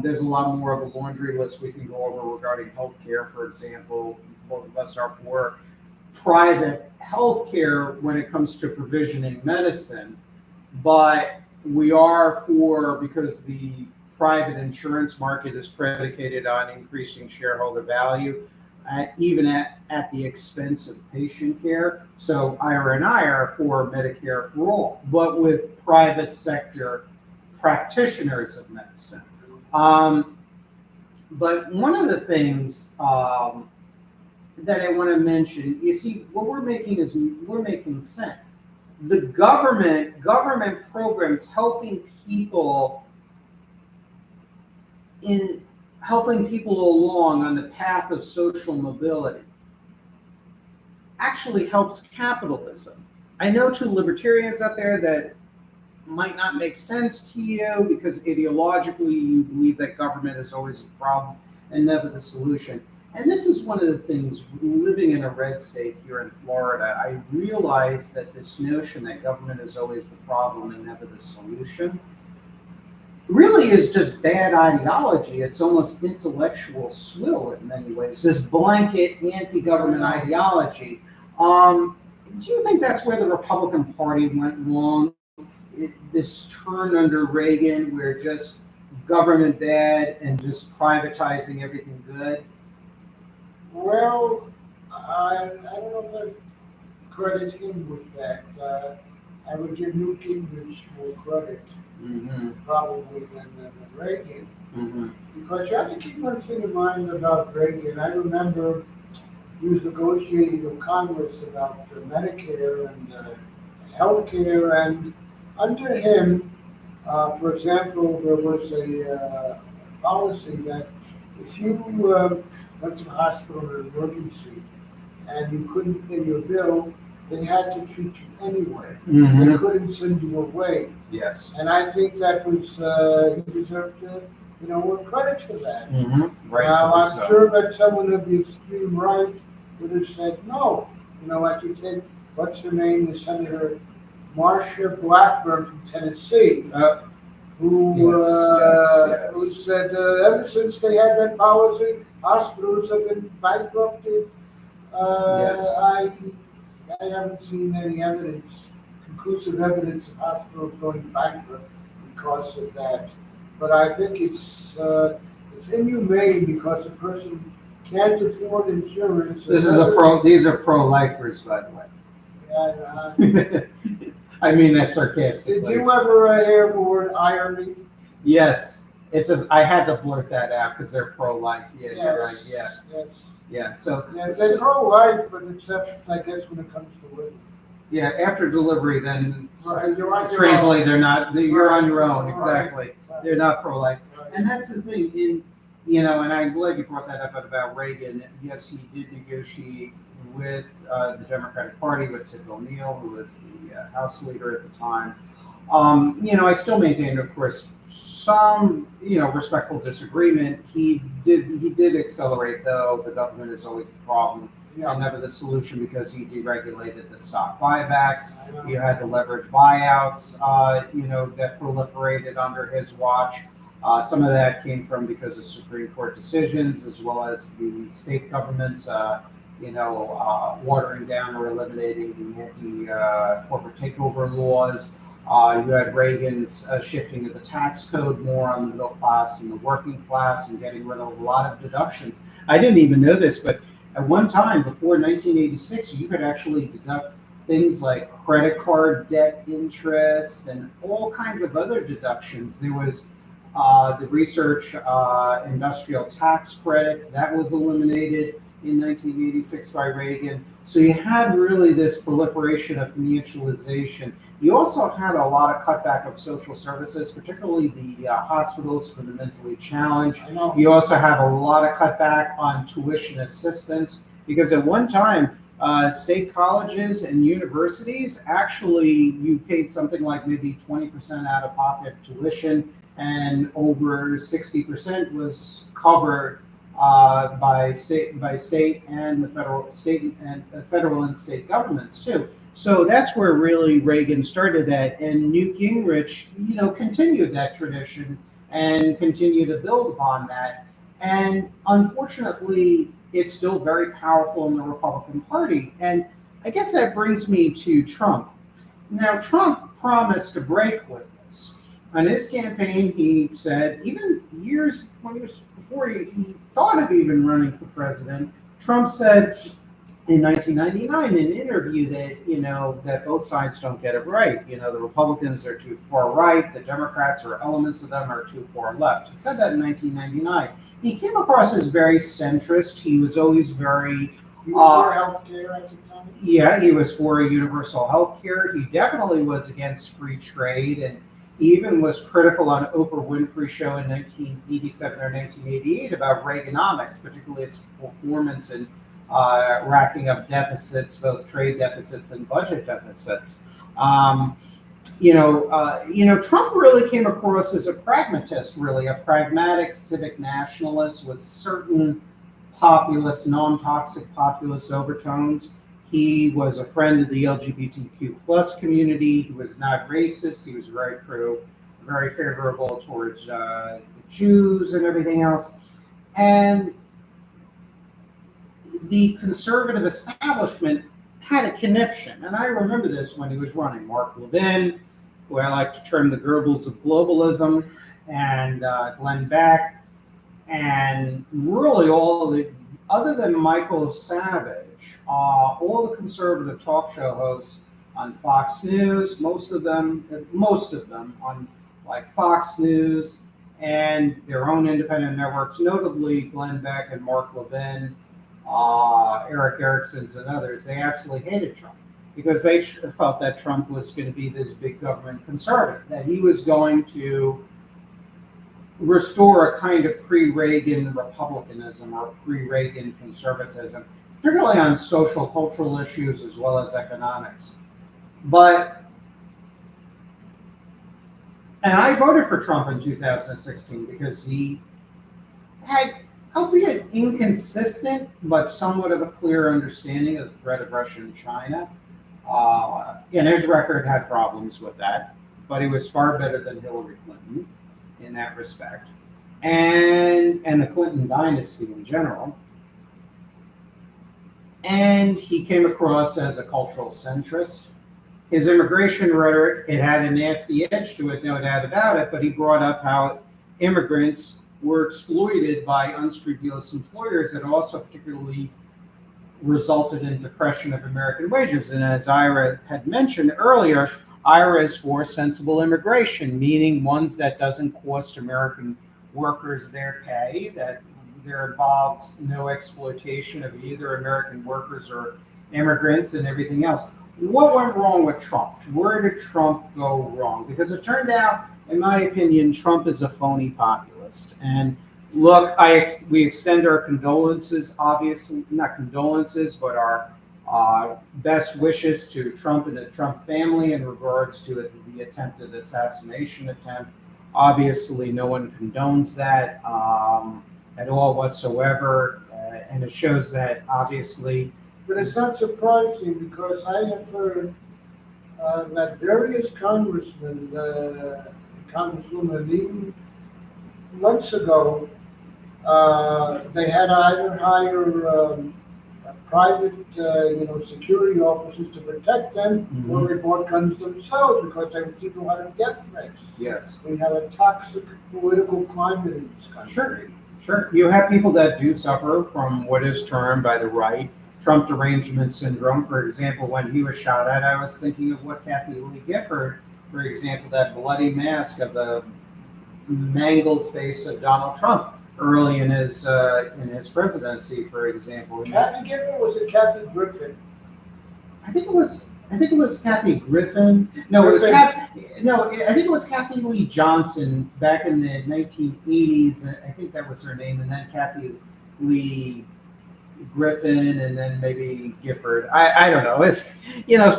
there's a lot more of a laundry list we can go over regarding healthcare, for example. Both of us are for private healthcare when it comes to provisioning medicine, but we are for, because the private insurance market is predicated on increasing shareholder value, even at the expense of patient care. So Ira and I are for Medicare for all, but with private sector practitioners of medicine. But one of the things that I want to mention, you see, what we're making is we're making sense. The government programs helping people along on the path of social mobility actually helps capitalism. I know to libertarians out there that might not make sense to you, because ideologically you believe that government is always a problem and never the solution. And this is one of the things, living in a red state here in Florida, I realize that this notion that government is always the problem and never the solution really is just bad ideology. It's almost intellectual swill in many ways, this blanket anti-government ideology. Do you think that's where the Republican Party went wrong? This turn under Reagan, where just government bad and just privatizing everything good?
Well, I don't know if I credit him with that. I would give Newt Gingrich more credit, probably, than Reagan. Because you have to keep one thing in mind about Reagan. I remember he was negotiating with Congress about Medicare and health care, and under him, for example, there was a policy that if you went to the hospital in an emergency and you couldn't pay your bill, they had to treat you anyway. They couldn't send you away.
Yes.
And I think that was, he deserved credit for that.
Right.
Now, I'm sure that someone of the extreme right would have said, no. Like you take, what's her name, the Senator Marsha Blackburn from Tennessee, who said ever since they had that policy, hospitals have been bankrupted. I haven't seen any conclusive evidence of hospitals going bankrupt because of that. But I think it's inhumane, because a person can't afford insurance.
These are pro-lifers, by the way.
Yeah,
I mean that sarcastically.
did you ever hear the word irony?
Yes, I had to blurt that out because they're pro-life. Yeah,
Yes.
you're right. Yeah,
Yes.
yeah. So
Yes, they're pro-life, but except, I guess, when it comes to women.
yeah, after delivery, then
Right, you're on your
strangely
own.
they're not. You're on your own.
Right.
Exactly.
Right.
They're not pro-life.
Right.
And that's the thing, and I'm glad you brought that up about Reagan. Yes, he did negotiate with the Democratic Party, with Tip O'Neill, who was the House leader at the time. I still maintain, of course, some, respectful disagreement. He did accelerate, though. The government is always the problem and never the solution, because he deregulated the stock buybacks. You had the leverage buyouts, that proliferated under his watch. Some of that came from because of Supreme Court decisions, as well as the state governments, watering down or eliminating the anti-corporate takeover laws. You had Reagan's shifting of the tax code more on the middle class and the working class, and getting rid of a lot of deductions. I didn't even know this, but At one time, before 1986, you could actually deduct things like credit card debt interest and all kinds of other deductions. There was the research industrial tax credits that was eliminated in 1986 by Reagan. So you had really this proliferation of financialization. You also had a lot of cutback of social services, particularly the hospitals for the mentally challenged.
I know.
You also have a lot of cutback on tuition assistance because at one time, state colleges and universities actually you paid something like maybe 20% out of pocket tuition, and over 60% was covered by state and the federal and state governments too. So that's where really Reagan started that, and Newt Gingrich, continued that tradition and continued to build upon that. And unfortunately, it's still very powerful in the Republican Party. And I guess that brings me to Trump. Now, Trump promised to break with this. On his campaign, he said, even years before he thought of even running for president, Trump said in 1999 in an interview that both sides don't get it right. The Republicans are too far right, the Democrats or elements of them are too far left. He said that in 1999. He came across as very centrist. He was always very
You were for health care at the time?
yeah, he was for a universal health care. He definitely was against free trade, and he even was critical on Oprah Winfrey's show in 1987 or 1988 about Reaganomics, particularly its performance in racking up deficits, both trade deficits and budget deficits. Trump really came across as a pragmatist, really a pragmatic civic nationalist with certain populist, non-toxic populist overtones. He was a friend of the LGBTQ plus community. He was not racist. He was very favorable towards Jews and everything else. And the conservative establishment had a conniption, and I remember this when he was running. Mark Levin, who I like to term the Goebbels of globalism, and Glenn Beck, and really other than Michael Savage, all the conservative talk show hosts on Fox News, most of them on like Fox News and their own independent networks, notably Glenn Beck and Mark Levin, Eric Erickson's and others, they absolutely hated Trump because they felt that Trump was going to be this big government conservative, that he was going to restore a kind of pre-Reagan republicanism or pre-Reagan conservatism, particularly on social, cultural issues as well as economics. And I voted for Trump in 2016 because he had, albeit inconsistent, but somewhat of a clear understanding of the threat of Russia and China. And his record had problems with that, but he was far better than Hillary Clinton in that respect, and the Clinton dynasty in general. And he came across as a cultural centrist. His immigration rhetoric, it had a nasty edge to it, no doubt about it, but he brought up how immigrants were exploited by unscrupulous employers that also particularly resulted in depression of American wages. And as Ira had mentioned earlier, Ira is for sensible immigration, meaning ones that doesn't cost American workers their pay, that there involves no exploitation of either American workers or immigrants and everything else. What went wrong with Trump? Where did Trump go wrong? Because it turned out, in my opinion, Trump is a phony populist. And look, we extend our condolences, obviously, not condolences, but our best wishes to Trump and the Trump family in regards to the attempted assassination attempt. Obviously, no one condones that at all whatsoever. And it shows that, obviously.
But it's not surprising because I have heard that various congressmen, congresswomen, even months ago, they had either hire private, security officers to protect them, or they bought guns themselves because they people who had death threats.
Yes.
We have a toxic political climate in this country.
Sure. You have people that do suffer from what is termed by the right Trump derangement syndrome. For example, when he was shot at, I was thinking of what Kathy Lee Gifford, for example, that bloody mask of the mangled face of Donald Trump early in his presidency, for example.
Kathy Gifford, was it Kathy Griffin?
I think it was. I think it was Kathy Griffin. No, it was No, I think it was Kathy Lee Johnson back in the 1980s. I think that was her name, and then Kathy Lee Griffin, and then maybe Gifford. I don't know. It's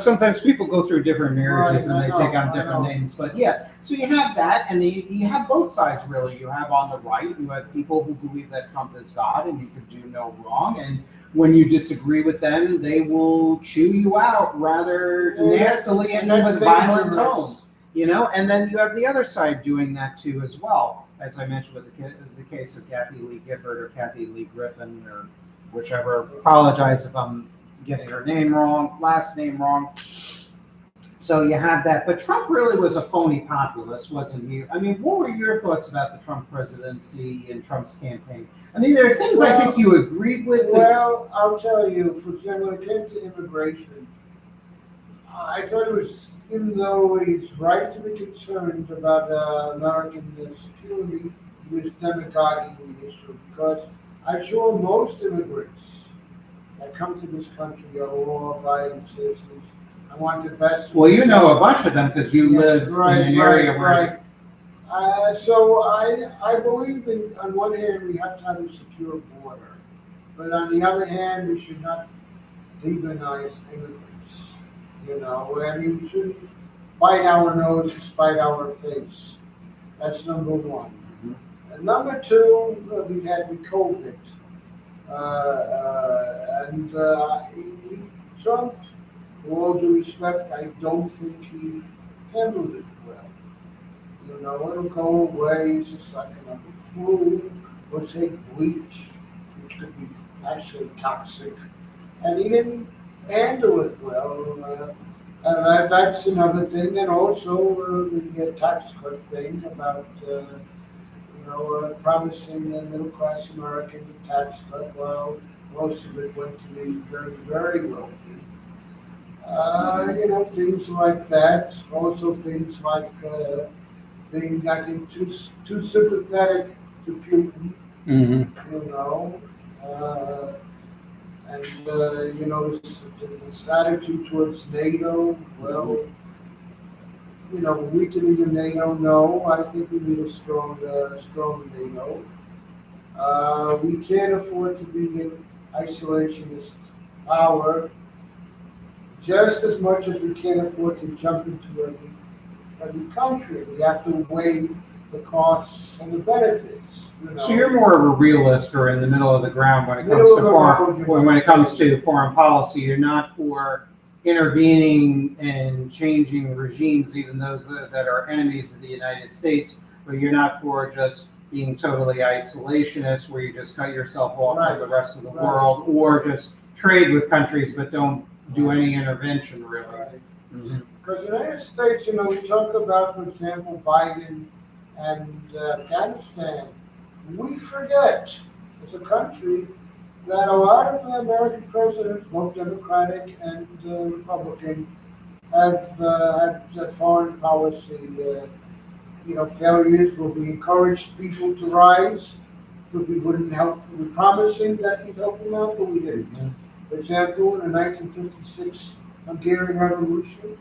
sometimes people go through different marriages and they take on different names. But yeah, so you have that, and you have both sides really. You have on the right, you have people who believe that Trump is God and you can do no wrong, and when you disagree with them, they will chew you out rather nastily and with violent tone. And then you have the other side doing that too as well, as I mentioned with the case of Kathy Lee Gifford or Kathy Lee Griffin or whichever. Apologize if I'm getting her last name wrong. So you have that. But Trump really was a phony populist, wasn't he? I mean, what were your thoughts about the Trump presidency and Trump's campaign? I mean, there are things I think you agreed with.
Well, I'll tell you, for example, when it came to immigration, I thought it was, even though he's right to be concerned about American security, he was demagoguing the issue because I'm sure most immigrants that come to this country are law-abiding citizens. I want the best.
Well, you know a bunch of them because you live in an area where.
Right. So I believe on one hand we have to have a secure border, but on the other hand we should not demonize immigrants. I mean we shouldn't bite our nose to spite our face. That's number one.
Mm-hmm.
And number two, we had the COVID, Trump, with all due respect, I don't think he handled it well. It'll go away. It's just like another flu, or say bleach, which could be actually toxic. And he didn't handle it well. That's another thing. And also the tax cut thing about, promising the middle-class American a tax cut. Well, most of it went to the very, very wealthy. Things like that. Also things like being, I think, too sympathetic to Putin.
Mm-hmm.
This attitude towards NATO. Well, weakening the NATO. No, I think we need a strong NATO. We can't afford to be an isolationist power. Just as much as we can't afford to jump into every country, we have to weigh the costs and the benefits.
So you're more of a realist or in the middle of the ground when it comes to foreign policy. You're not for intervening and changing regimes, even those that are enemies of the United States, but you're not for just being totally isolationist where you just cut yourself off from the rest of the world, or just trade with countries but don't do any intervention really.
Mm-hmm. Because in the United States, we talk about, for example, Biden and Afghanistan. We forget, as a country, that a lot of the American presidents, both Democratic and Republican, have had foreign policy failures where we encouraged people to rise, but we wouldn't help. We promising that we'd help them out, but we didn't. Mm-hmm. For example, in the 1956 Hungarian Revolution,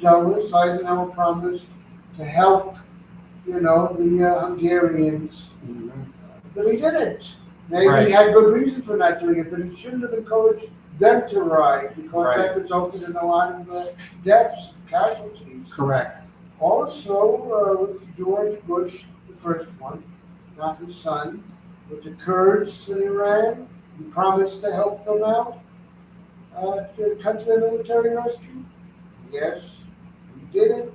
Eisenhower promised to help, the Hungarians, but he didn't. Maybe he had good reason for not doing it, but he shouldn't have encouraged them to rise because that resulted in a lot of deaths, casualties.
Correct.
Also, with George Bush, the first one, not his son, with the Kurds in Iran, he promised to help them out, to come to the military rescue. Yes, he didn't.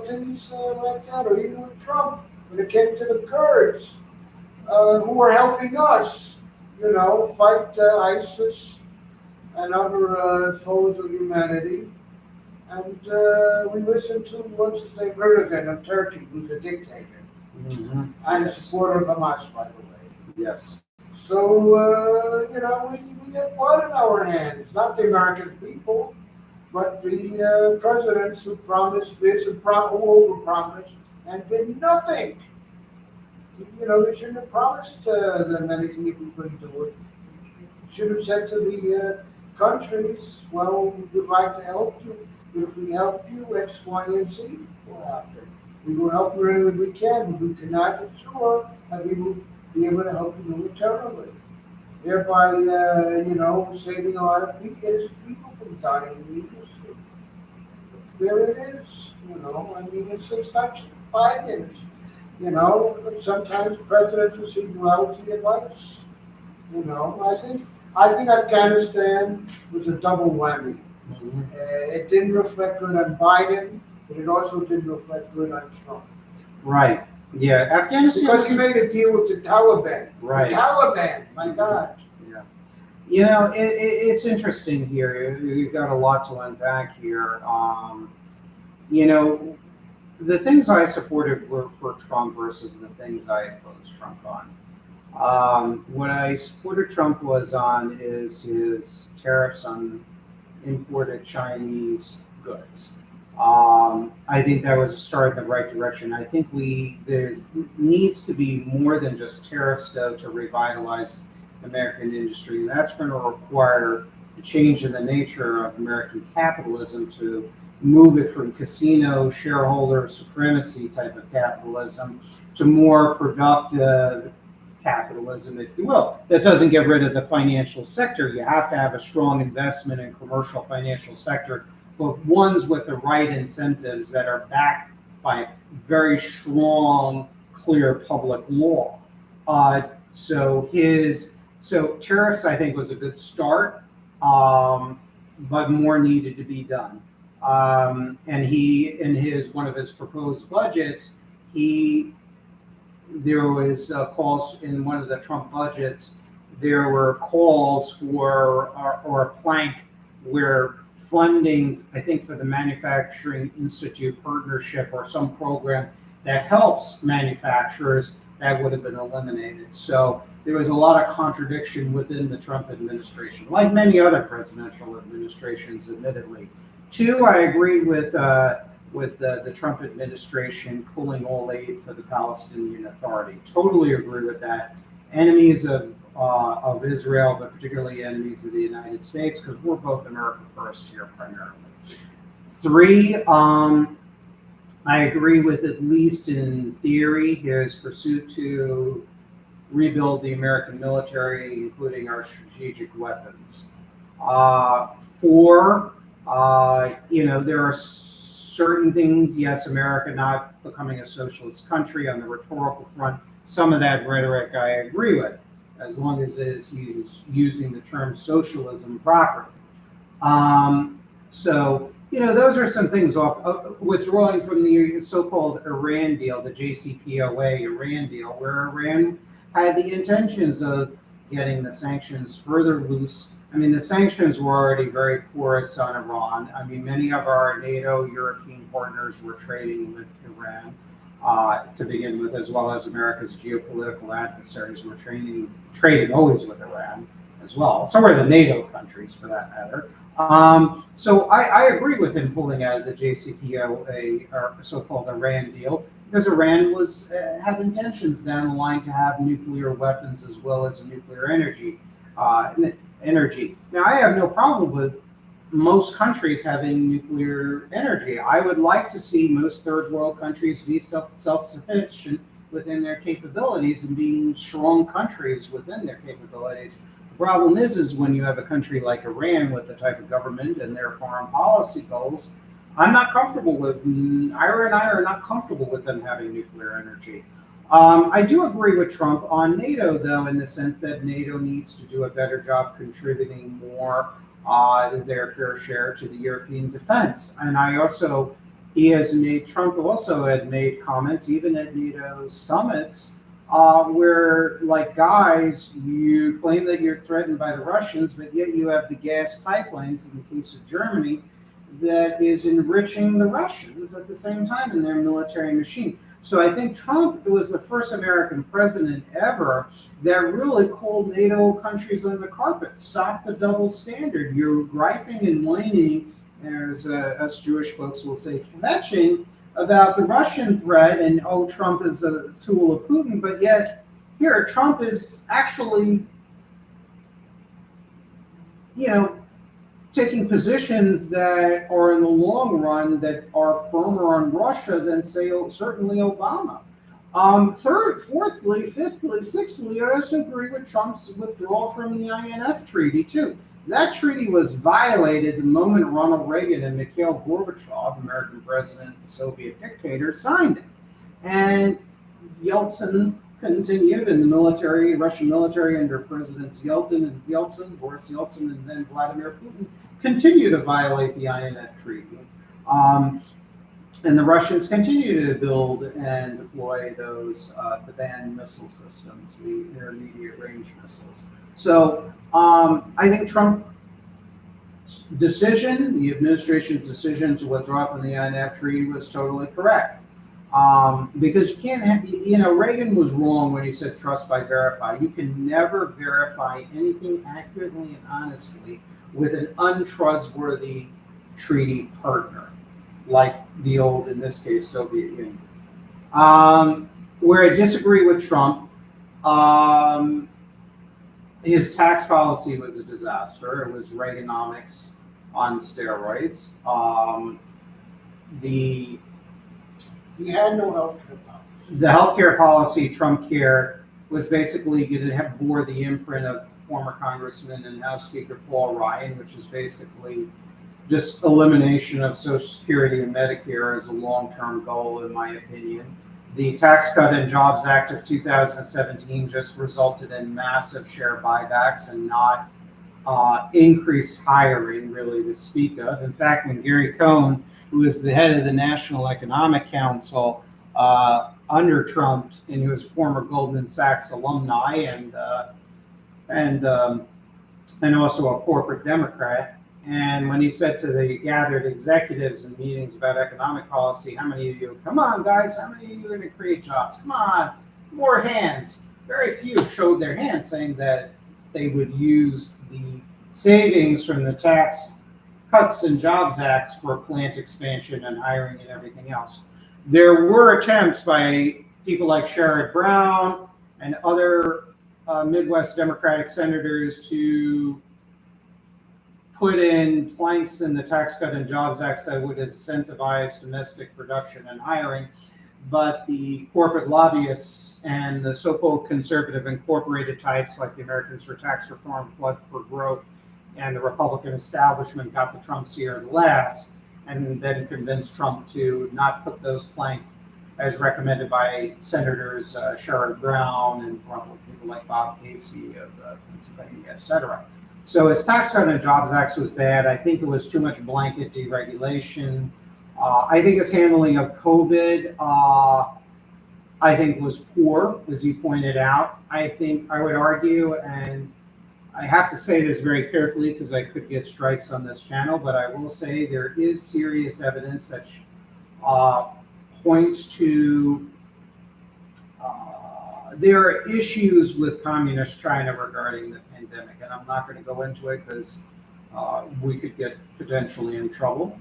Things like that, or even with Trump, when it came to the Kurds, who were helping us, fight ISIS and other foes of humanity. And we listened to, what's his name, Erdogan of Turkey, who's a dictator.
Hmm.
and a supporter of Hamas, by the way.
Yes.
So, we have blood in our hands, not the American people, but the presidents who promised this and who overpromised and did nothing. They shouldn't have promised them anything if we couldn't do it. Should have said to the countries, well, we would like to help you, but if we help you, X, Y, and Z will happen. We will help you any way we can, but we cannot assure that we will be able to help you militarily, thereby, saving a lot of innocent people from dying needlessly. There it is, it's not just Biden. Sometimes presidents receive lousy advice. I think Afghanistan was a double whammy.
Hmm.
It didn't reflect good on Biden, but it also didn't reflect good on Trump.
Right. Yeah. Afghanistan.
Because he made a deal with the Taliban.
Right.
The Taliban, my God.
Yeah. It's interesting here. You've got a lot to unpack here. You know, the things I supported were for Trump versus the things I opposed Trump on. What I supported Trump was on is his tariffs on imported Chinese goods. I think that was a start in the right direction. I think there needs to be more than just tariffs though to revitalize American industry. That's going to require a change in the nature of American capitalism to move it from casino shareholder supremacy type of capitalism to more productive capitalism, if you will, that doesn't get rid of the financial sector. You have to have a strong investment in commercial financial sector, but ones with the right incentives that are backed by very strong, clear public law. So tariffs, I think, was a good start, but more needed to be done. And he, in his one of his proposed budgets, there was calls in one of the Trump budgets. There were calls for or a plank where funding, I think, for the Manufacturing Institute Partnership or some program that helps manufacturers, that would have been eliminated. So there was a lot of contradiction within the Trump administration, like many other presidential administrations, admittedly. Two, I agree with the Trump administration pulling all aid for the Palestinian Authority. Totally agree with that. Enemies of Israel, but particularly enemies of the United States, because we're both America first here primarily. Three, I agree with, at least in theory, his pursuit to rebuild the American military, including our strategic weapons. Four, there are certain things, yes, America not becoming a socialist country on the rhetorical front, some of that rhetoric I agree with, as long as it's using the term socialism properly. Those are some things off withdrawing from the so-called Iran deal, the JCPOA Iran deal, where Iran had the intentions of getting the sanctions further loose. I mean, the sanctions were already very porous on Iran. I mean, many of our NATO European partners were trading with Iran to begin with, as well as America's geopolitical adversaries were trading always with Iran as well. So were the NATO countries, for that matter. So I agree with him pulling out of the JCPOA, or so-called Iran deal, because Iran had intentions down the line to have nuclear weapons as well as nuclear energy. Now, I have no problem with most countries having nuclear energy. I would like to see most third world countries be self-sufficient within their capabilities and being strong countries within their capabilities. The problem is when you have a country like Iran with the type of government and their foreign policy goals, I'm not comfortable with, Ira and I are not comfortable with them having nuclear energy. I do agree with Trump on NATO, though, in the sense that NATO needs to do a better job contributing more than their fair share to the European defense. And Trump also had made comments, even at NATO summits, where, like, guys, you claim that you're threatened by the Russians, but yet you have the gas pipelines, in the case of Germany, that is enriching the Russians at the same time in their military machine. So I think Trump was the first American president ever that really called NATO countries on the carpet. Stop the double standard. You're griping and whining, as us Jewish folks will say, kvetching about the Russian threat, and oh, Trump is a tool of Putin, but yet here Trump is actually, you know, taking positions that are in the long run that are firmer on Russia than, say, certainly Obama. Fourthly, fifthly, sixthly, I also agree with Trump's withdrawal from the INF Treaty, too. That treaty was violated the moment Ronald Reagan and Mikhail Gorbachev, American president and Soviet dictator, signed it. And Yeltsin continued in the military, Russian military under Presidents Boris Yeltsin, and then Vladimir Putin, continue to violate the INF Treaty. And the Russians continue to build and deploy those the banned missile systems, the intermediate range missiles. So I think Trump's decision, the administration's decision to withdraw from the INF Treaty was totally correct. Because you can't have, Reagan was wrong when he said trust by verify. You can never verify anything accurately and honestly with an untrustworthy treaty partner, like the old, in this case, Soviet Union. Where I disagree with Trump, his tax policy was a disaster. It was Reaganomics on steroids.
He had no health care policy.
The healthcare policy, Trump Care, was basically going to have bore the imprint of former Congressman and House Speaker Paul Ryan, which is basically just elimination of Social Security and Medicare as a long-term goal, in my opinion. The Tax Cut and Jobs Act of 2017 just resulted in massive share buybacks and not increased hiring, really, to speak of. In fact, when Gary Cohn, who was the head of the National Economic Council under Trump, and he was a former Goldman Sachs alumni and also a corporate Democrat. And when he said to the gathered executives in meetings about economic policy, how many of you, come on guys, how many of you are going to create jobs? Come on, more hands. Very few showed their hands, saying that they would use the savings from the Tax Cuts and Jobs Acts for plant expansion and hiring and everything else. There were attempts by people like Sherrod Brown and other Midwest Democratic senators to put in planks in the Tax Cut and Jobs Act that would incentivize domestic production and hiring, but the corporate lobbyists and the so-called conservative incorporated types like the Americans for Tax Reform, Flood for Growth, and the Republican establishment got the Trumps here last, and then convinced Trump to not put those planks as recommended by Senators Sherrod Brown and probably people like Bob Casey of Pennsylvania, et cetera. So his Tax Cut and Jobs Act was bad. I think it was too much blanket deregulation. I think his handling of COVID, I think was poor, as you pointed out. I think I would argue, and I have to say this very carefully because I could get strikes on this channel, but I will say there is serious evidence that points to there are issues with communist China regarding the pandemic, and I'm not going to go into it because we could get potentially in trouble.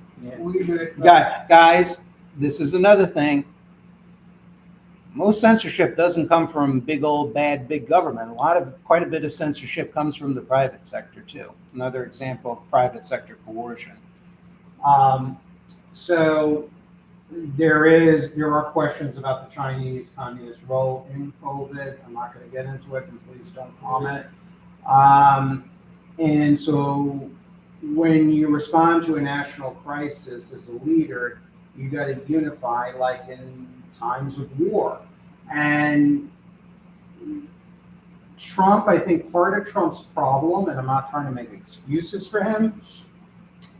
Guys, this is another thing. Most censorship doesn't come from big old bad big government. Quite a bit of censorship comes from the private sector too. Another example of private sector coercion. So there are questions about the Chinese communist role in COVID. I'm not going to get into it, and please don't comment. And so when you respond to a national crisis as a leader, you got to unify, like in times of war. And Trump, I think part of Trump's problem, and I'm not trying to make excuses for him,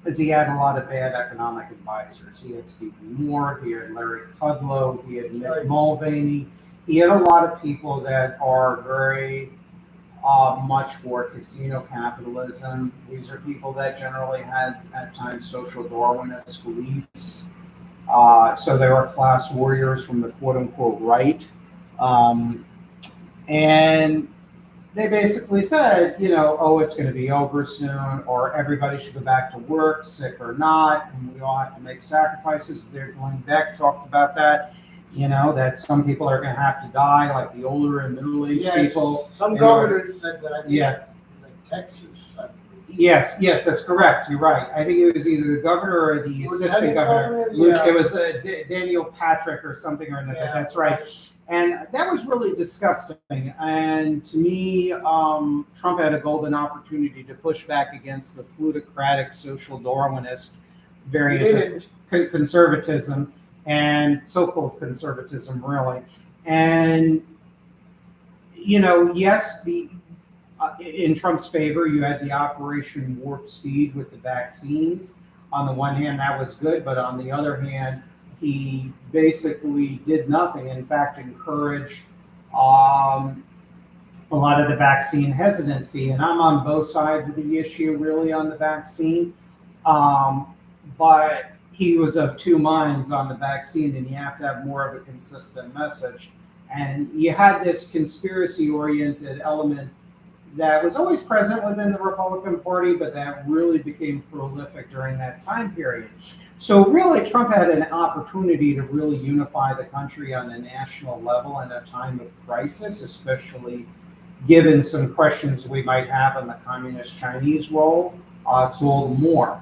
is he had a lot of bad economic advisors. He had Stephen Moore, he had Larry Kudlow, he had Mick Mulvaney. He had a lot of people that are very much for casino capitalism. These are people that generally had, at times, social Darwinist beliefs. So they were class warriors from the quote unquote right. Um, and they basically said, oh, it's going to be over soon, or everybody should go back to work, sick or not, and we all have to make sacrifices. They're going back, talked about that, that some people are going to have to die, like the older and middle-aged people.
Some governors said that.
Yeah.
Like Texas.
Yes, that's correct. You're right. I think it was either the governor or the assistant governor.
Yeah.
It was Daniel Patrick or something or another.
Yeah,
that's right. And that was really disgusting. And to me, Trump had a golden opportunity to push back against the plutocratic social Darwinist variant of conservatism and so-called conservatism, really. And, yes, in Trump's favor, you had the Operation Warp Speed with the vaccines. On the one hand, that was good, but on the other hand, he basically did nothing. In fact, encouraged a lot of the vaccine hesitancy. And I'm on both sides of the issue, really, on the vaccine. But he was of two minds on the vaccine, and you have to have more of a consistent message. And you had this conspiracy-oriented element that was always present within the Republican Party, but that really became prolific during that time period. So really, Trump had an opportunity to really unify the country on a national level in a time of crisis, especially given some questions we might have on the Communist Chinese role. It's a little more.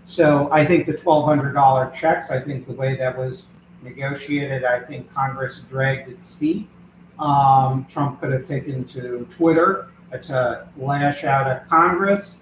So I think the $1,200 checks, I think the way that was negotiated, I think Congress dragged its feet. Trump could have taken to Twitter to lash out at Congress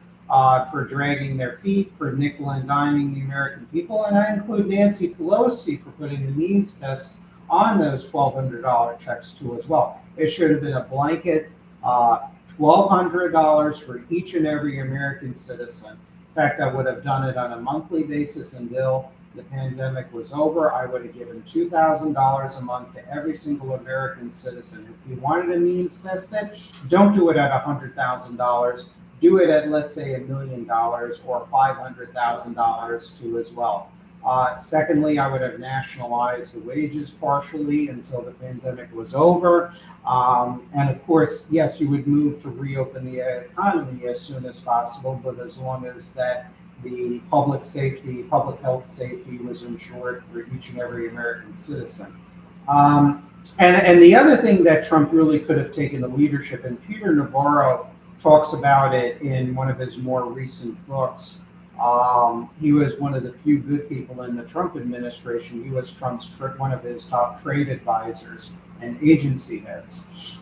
for dragging their feet, for nickel and diming the American people. And I include Nancy Pelosi for putting the means test on those $1,200 checks too as well. It should have been a blanket $1,200 for each and every American citizen. In fact, I would have done it on a monthly basis until the pandemic was over. I would have given $2,000 a month to every single American citizen. If you wanted to means test it, don't do it at $100,000. Do it at, let's say, $1 million or $500,000 too as well. Secondly, I would have nationalized the wages partially until the pandemic was over. And of course, yes, you would move to reopen the economy as soon as possible, but as long as that the public health safety was ensured for each and every American citizen. And the other thing that Trump really could have taken the leadership, and Peter Navarro talks about it in one of his more recent books. He was one of the few good people in the Trump administration. He was one of his top trade advisors and agency heads.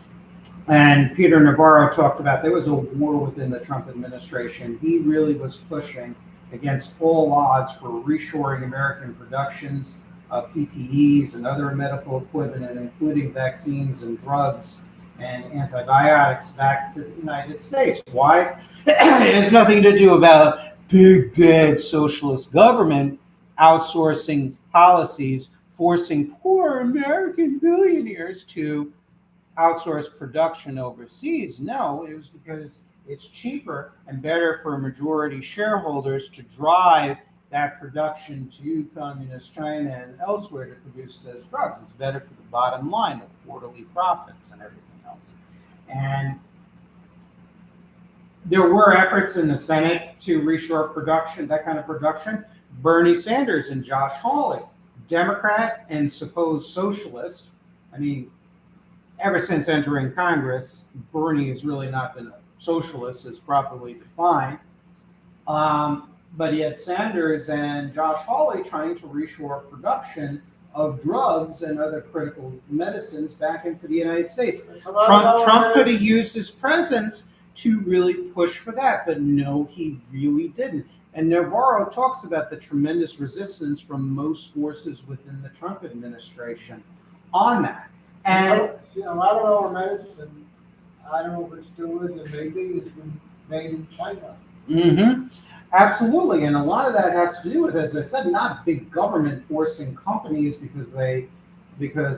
And Peter Navarro talked about there was a war within the Trump administration. He really was pushing against all odds for reshoring American productions of PPEs and other medical equipment, and including vaccines and drugs and antibiotics back to the United States. Why? It has nothing to do about big, bad socialist government outsourcing policies, forcing poor American billionaires to outsource production overseas. No, it was because it's cheaper and better for majority shareholders to drive that production to communist China and elsewhere to produce those drugs. It's better for the bottom line, the quarterly profits and everything else. And there were efforts in the Senate to reshore production, that kind of production. Bernie Sanders and Josh Hawley, Democrat and supposed socialist. I mean, ever since entering Congress, Bernie has really not been a socialist as properly defined. But he had Sanders and Josh Hawley trying to reshore production of drugs and other critical medicines back into the United States. Trump could have used his presence to really push for that, but no, he really didn't. And Navarro talks about the tremendous resistance from most forces within the Trump administration on that. And
a lot of our medicine, I don't know if it still is, and maybe it's been made in China.
Mm-hmm. Absolutely, and a lot of that has to do with, as I said, not big government forcing companies because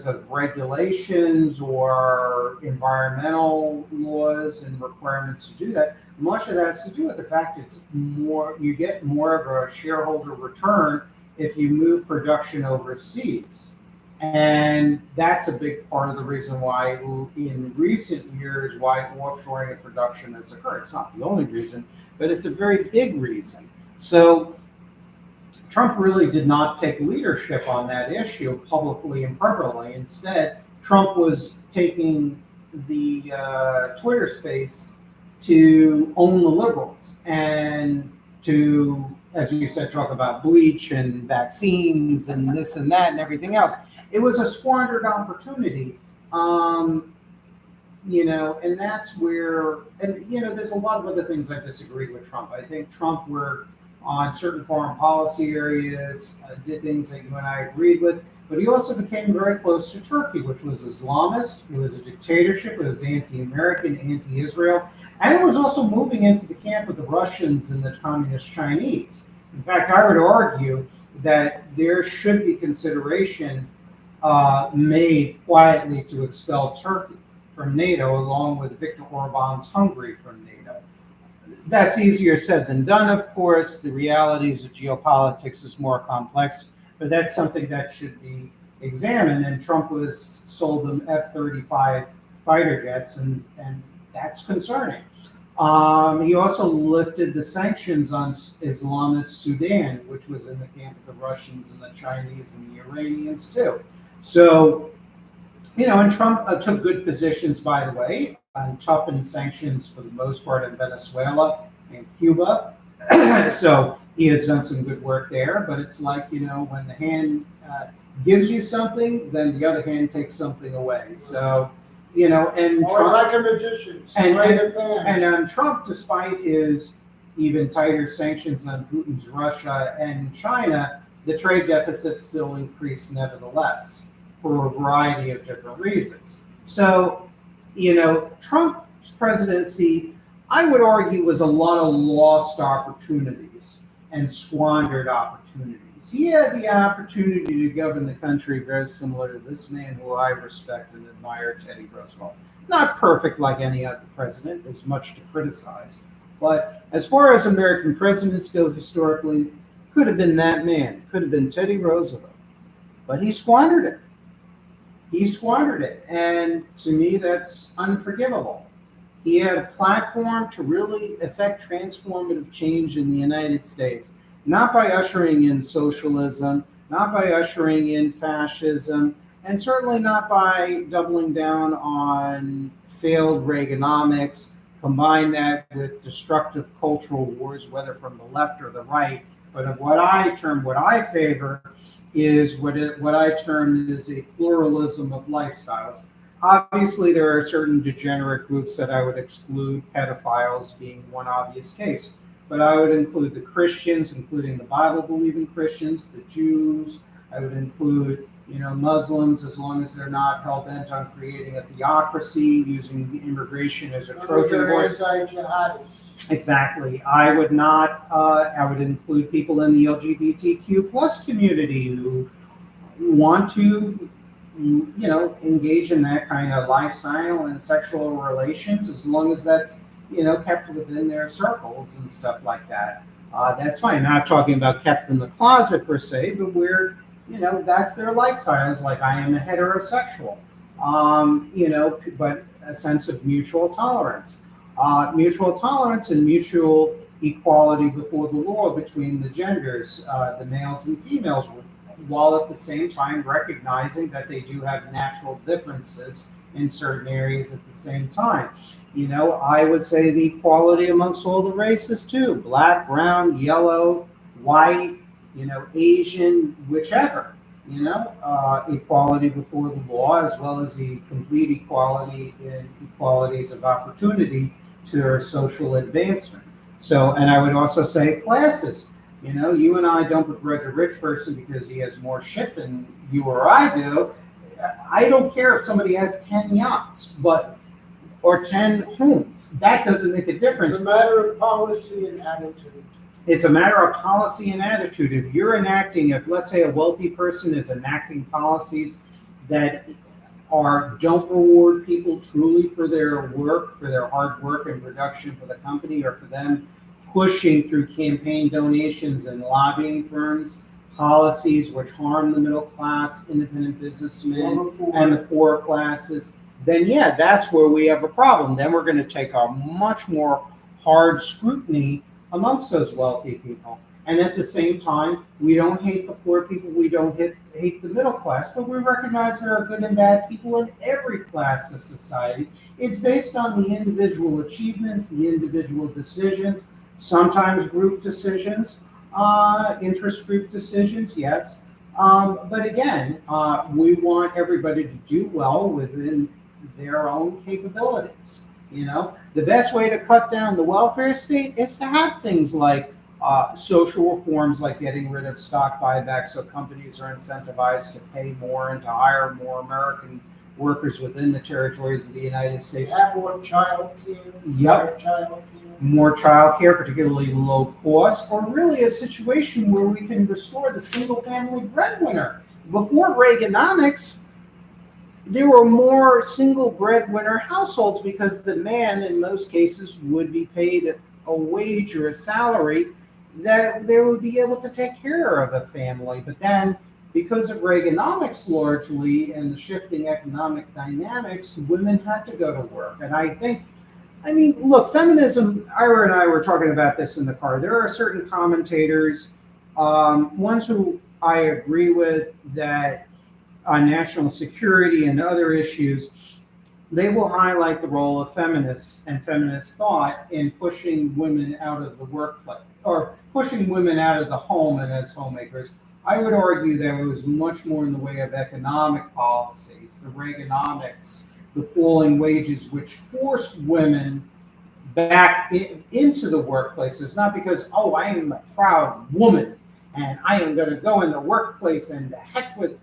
of regulations or environmental laws and requirements to do that. Much of that has to do with the fact it's more, you get more of a shareholder return if you move production overseas. And that's a big part of the reason why in recent years why offshoring of production has occurred. It's not the only reason, but it's a very big reason. So Trump really did not take leadership on that issue publicly and privately. Instead, Trump was taking the Twitter space to own the liberals and to, as you said, talk about bleach and vaccines and this and that and everything else. It was a squandered opportunity, and that's where, and there's a lot of other things I disagree with Trump. I think Trump were on certain foreign policy areas, did things that you and I agreed with, but he also became very close to Turkey, which was Islamist. It was a dictatorship. It was anti-American, anti-Israel, and it was also moving into the camp of the Russians and the communist Chinese. In fact, I would argue that there should be consideration made quietly to expel Turkey from NATO, along with Viktor Orban's Hungary from NATO. That's easier said than done, of course. The realities of geopolitics is more complex, but that's something that should be examined. And Trump was sold them F-35 fighter jets, and that's concerning. He also lifted the sanctions on Islamist Sudan, which was in the camp of the Russians and the Chinese and the Iranians too. So, and Trump took good positions, by the way, on toughened sanctions for the most part in Venezuela and Cuba. So he has done some good work there, but it's like, when the hand gives you something, then the other hand takes something away. So, and Trump,
like a magician,
and Trump, despite his even tighter sanctions on Putin's Russia and China, the trade deficit still increased nevertheless for a variety of different reasons. So, Trump's presidency, I would argue, was a lot of lost opportunities and squandered opportunities. He had the opportunity to govern the country very similar to this man who I respect and admire, Teddy Roosevelt. Not perfect like any other president, there's much to criticize. But as far as American presidents go historically, could have been that man, could have been Teddy Roosevelt. But he squandered it. He squandered it. And to me, that's unforgivable. He had a platform to really effect transformative change in the United States, not by ushering in socialism, not by ushering in fascism, and certainly not by doubling down on failed Reaganomics, combine that with destructive cultural wars, whether from the left or the right. But what I favor is what I term is a pluralism of lifestyles. Obviously, there are certain degenerate groups that I would exclude, pedophiles being one obvious case. But I would include the Christians, including the Bible-believing Christians, the Jews. I would include, Muslims, as long as they're not hell-bent on creating a theocracy, using immigration as a Trojan horse. Exactly. I would not. I would include people in the LGBTQ plus community who want to, engage in that kind of lifestyle and sexual relations, as long as that's, kept within their circles and stuff like that. That's fine. Not talking about kept in the closet per se, but where, that's their lifestyles. Like I am a heterosexual, but a sense of mutual tolerance. Mutual tolerance and mutual equality before the law between the genders, the males and females, while at the same time recognizing that they do have natural differences in certain areas at the same time. I would say the equality amongst all the races too, black, brown, yellow, white, Asian, whichever, equality before the law, as well as the complete equality in equalities of opportunity to their social advancement. So, and I would also say classes. You and I don't begrudge a rich person because he has more shit than you or I do. I don't care if somebody has 10 yachts, or 10 homes. That doesn't make a difference.
It's a matter of policy and attitude.
It's a matter of policy and attitude. If you're enacting, if let's say a wealthy person is enacting policies that don't reward people truly for their work, for their hard work and production for the company, or for them pushing through campaign donations and lobbying firms policies which harm the middle class, independent businessmen,
Liverpool.
and the poor classes, then yeah, that's where we have a problem. Then we're going to take a much more hard scrutiny amongst those wealthy people. And at the same time, we don't hate the poor people, we don't hate the middle class, but we recognize there are good and bad people in every class of society. It's based on the individual achievements, the individual decisions, sometimes group decisions, interest group decisions, yes. But again, we want everybody to do well within their own capabilities. You know, the best way to cut down the welfare state is to have things like social reforms, like getting rid of stock buybacks, so companies are incentivized to pay more and to hire more American workers within the territories of the United States.
Have more child care.
Yep.
Child care.
More child care, particularly low cost, or really a situation where we can restore the single family breadwinner. Before Reaganomics, there were more single breadwinner households because the man in most cases would be paid a wage or a salary that they would be able to take care of a family. But then, because of Reaganomics largely and the shifting economic dynamics, women had to go to work. And I mean, look, feminism, Ira and I were talking about this in the car. There are certain commentators, ones who I agree with, that on national security and other issues, they will highlight the role of feminists and feminist thought in pushing women out of the workplace or pushing women out of the home and as homemakers. I would argue that it was much more in the way of economic policies, the Reaganomics, the falling wages, which forced women back into the workplaces, not because, oh, I am a proud woman and I am going to go in the workplace and the heck with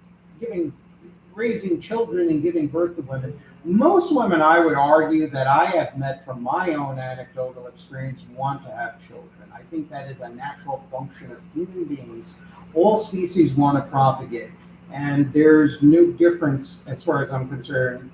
raising children and giving birth to women. Most women, I would argue, that I have met from my own anecdotal experience, want to have children. I think that is a natural function of human beings. All species want to propagate, and there's no difference, as far as I'm concerned,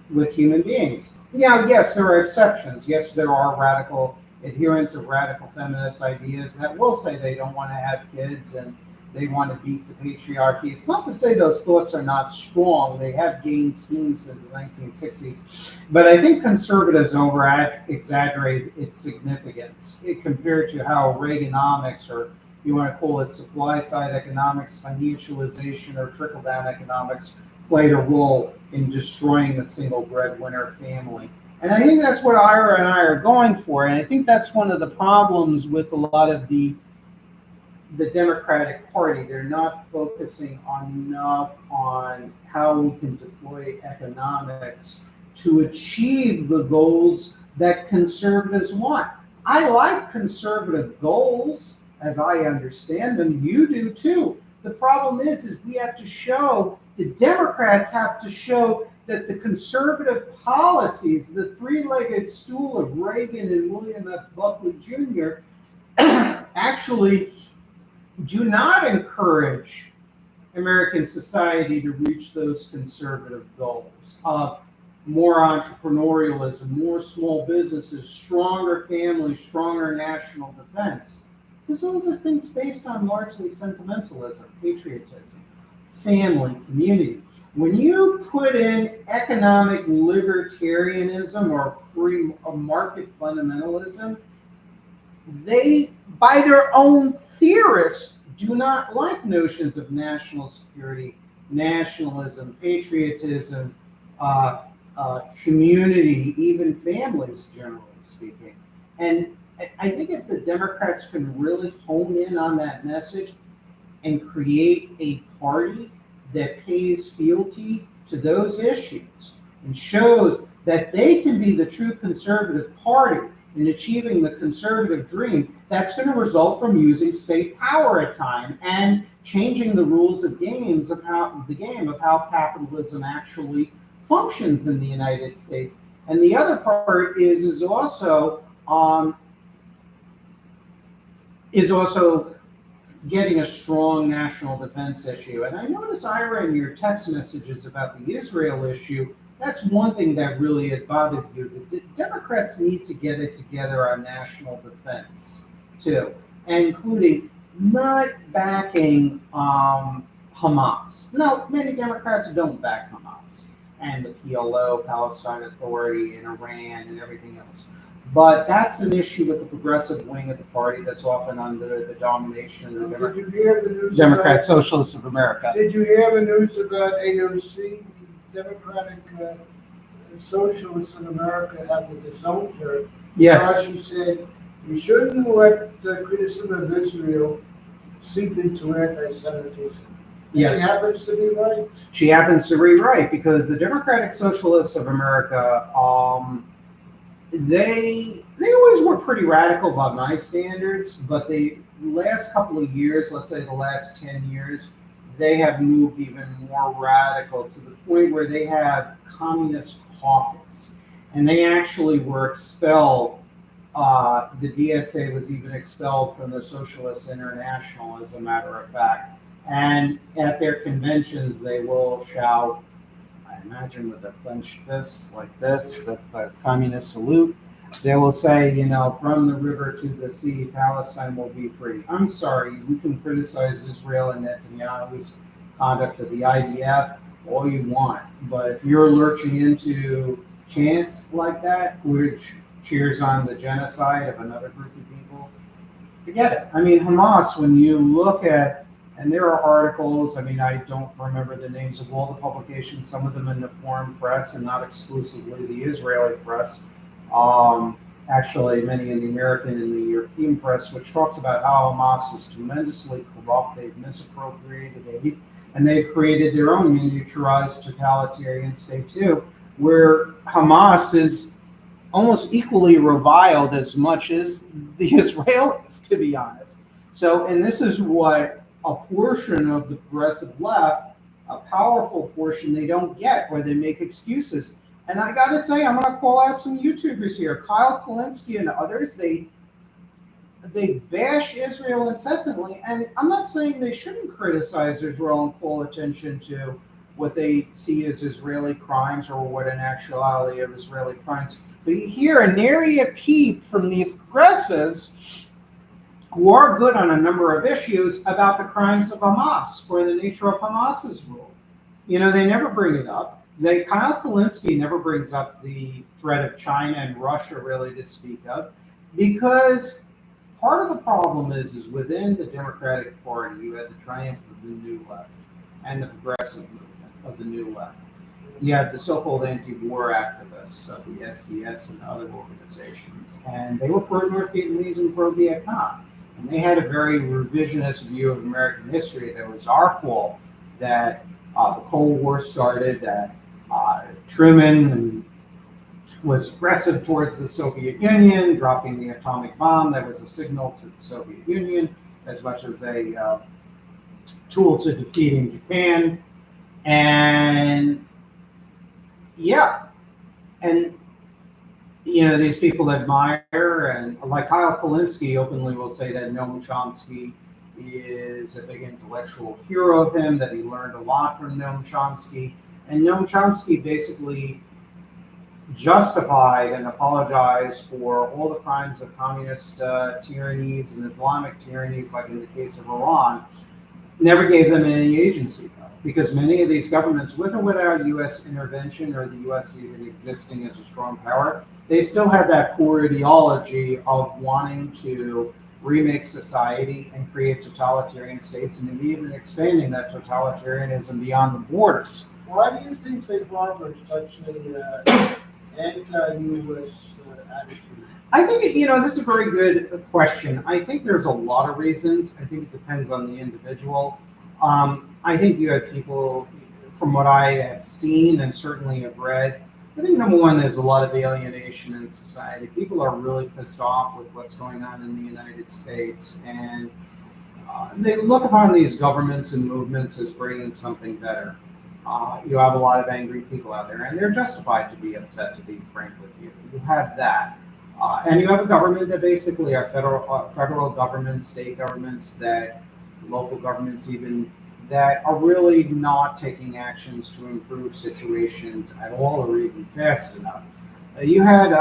with human beings. Yeah, yes, there are exceptions. Yes, there are radical adherents of radical feminist ideas that will say they don't want to have kids and they want to beat the patriarchy. It's not to say those thoughts are not strong. They have gained steam since the 1960s. But I think conservatives over-exaggerate its significance compared to how Reaganomics, or you want to call it supply-side economics, financialization, or trickle-down economics, played a role in destroying the single breadwinner family. And I think that's what Ira and I are going for. And I think that's one of the problems with a lot of the Democratic Party. They're not focusing enough on how we can deploy economics to achieve the goals that conservatives want. I like conservative goals as I understand them. You do too. The problem is we have to show, the Democrats have to show that the conservative policies, the three-legged stool of Reagan and William F. Buckley Jr., actually do not encourage American society to reach those conservative goals. More entrepreneurialism, more small businesses, stronger families, stronger national defense. Because those are things based on largely sentimentalism, patriotism, family, community. When you put in economic libertarianism or free market fundamentalism, they, by their own theorists, do not like notions of national security, nationalism, patriotism, community, even families, generally speaking. And I think if the Democrats can really hone in on that message and create a party that pays fealty to those issues and shows that they can be the true conservative party in achieving the conservative dream, that's going to result from using state power at time and changing the rules of games of how the game of how capitalism actually functions in the United States. And the other part is also getting a strong national defense issue. And I notice, Ira, in your text messages about the Israel issue, that's one thing that really had bothered you. The Democrats need to get it together on national defense, too, and including not backing Hamas. No, many Democrats don't back Hamas and the PLO, Palestine Authority, and Iran, and everything else. But that's an issue with the progressive wing of the party that's often under the domination of the
Did you hear the news
Democrat Socialists of America.
Did you hear the news about AOC, the Democratic Socialists in America, have the disowned
Yes.
She said, "We shouldn't let the criticism of Israel seep into anti-Semitism."
Yes.
She happens to be right.
She happens to be right because the Democratic Socialists of America, they always were pretty radical by my standards, but the last couple of years, let's say the last 10 years, they have moved even more radical to the point where they have communist caucus, and they actually were expelled. The DSA was even expelled from the Socialist International, as a matter of fact. And at their conventions, they will shout, I imagine with their clenched fists like this, that's the communist salute. They will say, from the river to the sea, Palestine will be free. I'm sorry, we can criticize Israel and Netanyahu's conduct of the IDF all you want. But if you're lurching into chants like that, which cheers on the genocide of another group of people, forget it. I mean, Hamas, when you look at, and there are articles, I don't remember the names of all the publications, some of them in the foreign press and not exclusively the Israeli press, actually many in the American and the European press, which talks about how Hamas is tremendously corrupt, they've misappropriated aid, and they've created their own miniaturized totalitarian state too, where Hamas is almost equally reviled as much as the Israelis, to be honest. So, and this is what a portion of the progressive left, a powerful portion, they don't get, where they make excuses. And I got to say, I'm going to call out some YouTubers here. Kyle Kulinski and others, they bash Israel incessantly. And I'm not saying they shouldn't criticize Israel and call attention to what they see as Israeli crimes or what in actuality are Israeli crimes. But you hear a nary a peep from these progressives who are good on a number of issues about the crimes of Hamas or the nature of Hamas's rule. They never bring it up. Kyle Kulinski never brings up the threat of China and Russia really to speak of, because part of the problem is within the Democratic Party, you had the triumph of the New Left and the progressive movement of the New Left. You have the so-called anti-war activists of the SDS and other organizations, and they were pro-North Vietnamese and pro-Viet Cong. And they had a very revisionist view of American history that it was our fault that the Cold War started, that Truman was aggressive towards the Soviet Union, dropping the atomic bomb that was a signal to the Soviet Union as much as a tool to defeating Japan. And these people admire, and like Kyle Kulinski openly will say that Noam Chomsky is a big intellectual hero of him, that he learned a lot from Noam Chomsky. And Noam Chomsky basically justified and apologized for all the crimes of communist tyrannies and Islamic tyrannies, like in the case of Iran. Never gave them any agency, though, because many of these governments, with or without U.S. intervention or the U.S. even existing as a strong power, they still had that core ideology of wanting to remake society and create totalitarian states, and even expanding that totalitarianism beyond the borders.
Why do you think they harbor such an anti-U.S. attitude?
I think, this is a very good question. I think there's a lot of reasons. I think it depends on the individual. I think you have people, from what I have seen and certainly have read, I think number one, there's a lot of alienation in society. People are really pissed off with what's going on in the United States, and they look upon these governments and movements as bringing something better. You have a lot of angry people out there, and they're justified to be upset, to be frank with you. You have that. And you have a government that basically are federal governments, state governments, that local governments even, that are really not taking actions to improve situations at all or even fast enough. You had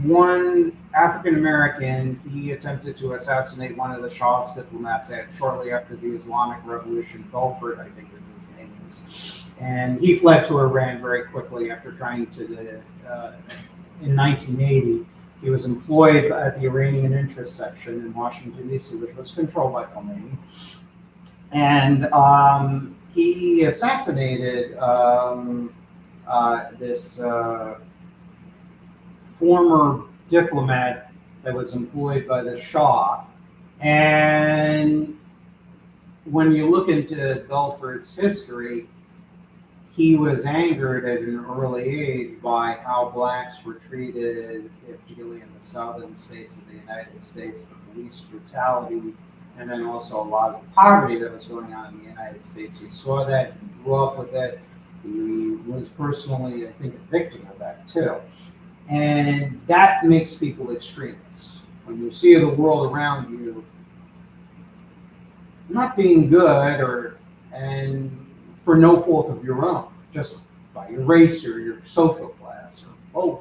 one African American, he attempted to assassinate one of the Shah's diplomats shortly after the Islamic Revolution. Belfort, I think is his name is, and he fled to Iran very quickly after trying to. In 1980, he was employed at the Iranian Interest Section in Washington D.C., which was controlled by Khomeini, and he assassinated this. Former diplomat that was employed by the Shah. And when you look into Belfort's history, he was angered at an early age by how blacks were treated, particularly in the southern states of the United States, the police brutality, and then also a lot of the poverty that was going on in the United States. He saw that, he grew up with it. He was personally, I think, a victim of that too. And that makes people extremists. When you see the world around you not being good, and for no fault of your own, just by your race or your social class or both.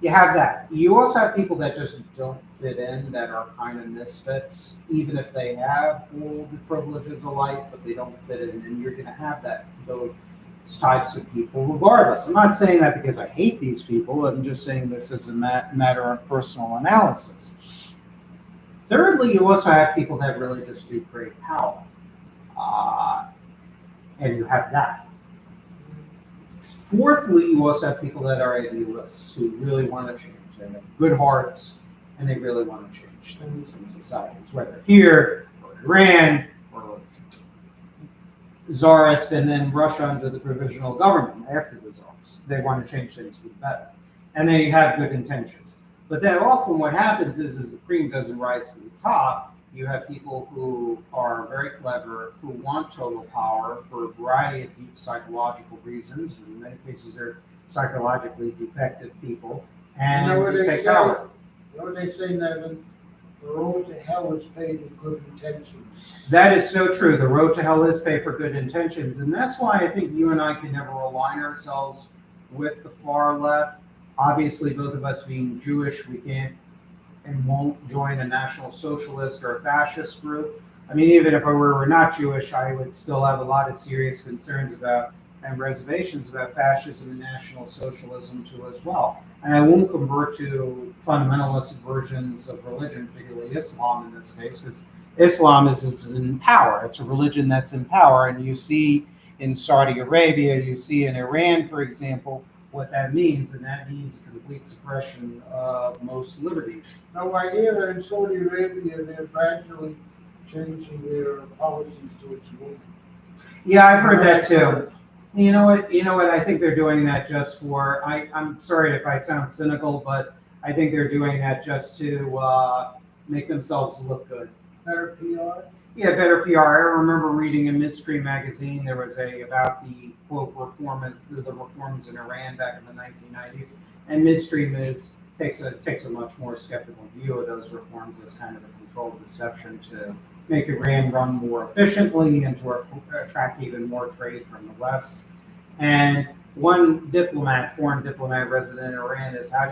You have that. You also have people that just don't fit in, that are kind of misfits, even if they have all the privileges of life, but they don't fit in, and you're going to have those types of people regardless. I'm not saying that because I hate these people. I'm just saying this as a matter of personal analysis. Thirdly, you also have people that really just do create power. And you have that. Fourthly, you also have people that are idealists who really want to change. They have good hearts and they really want to change things in societies, whether here or Iran or Tsarist and then Russia under the provisional government after the Tsars. They want to change things for the better. And they have good intentions. But then often what happens is the cream doesn't rise to the top. You have people who are very clever, who want total power for a variety of deep psychological reasons. In many cases, they're psychologically defective people. And they take power.
You know what they say, Nevin? The road to hell is paved with good intentions.
That is so true. The road to hell is paved for good intentions. And that's why I think you and I can never align ourselves with the far left. Obviously, both of us being Jewish, we can't and won't join a National Socialist or a fascist group. I mean, even if I were not Jewish, I would still have a lot of serious concerns about and reservations about fascism and National Socialism too as well. And I won't convert to fundamentalist versions of religion, particularly Islam in this case, because Islam is in power. It's a religion that's in power. And you see in Saudi Arabia, you see in Iran, for example, what that means, and that means complete suppression of most liberties.
Now, I hear that in Saudi Arabia, they're gradually changing their policies towards women.
Yeah, I've heard that too. You know what? I think they're doing that just for. I'm sorry if I sound cynical, but I think they're doing that just to make themselves look good.
Better PR.
Yeah, better PR. I remember reading in Midstream magazine there was about the quote the reforms in Iran back in the 1990s, and Midstream takes a much more skeptical view of those reforms as kind of a controlled deception to make Iran run more efficiently and to attract even more trade from the West. And one foreign diplomat resident in Iran is how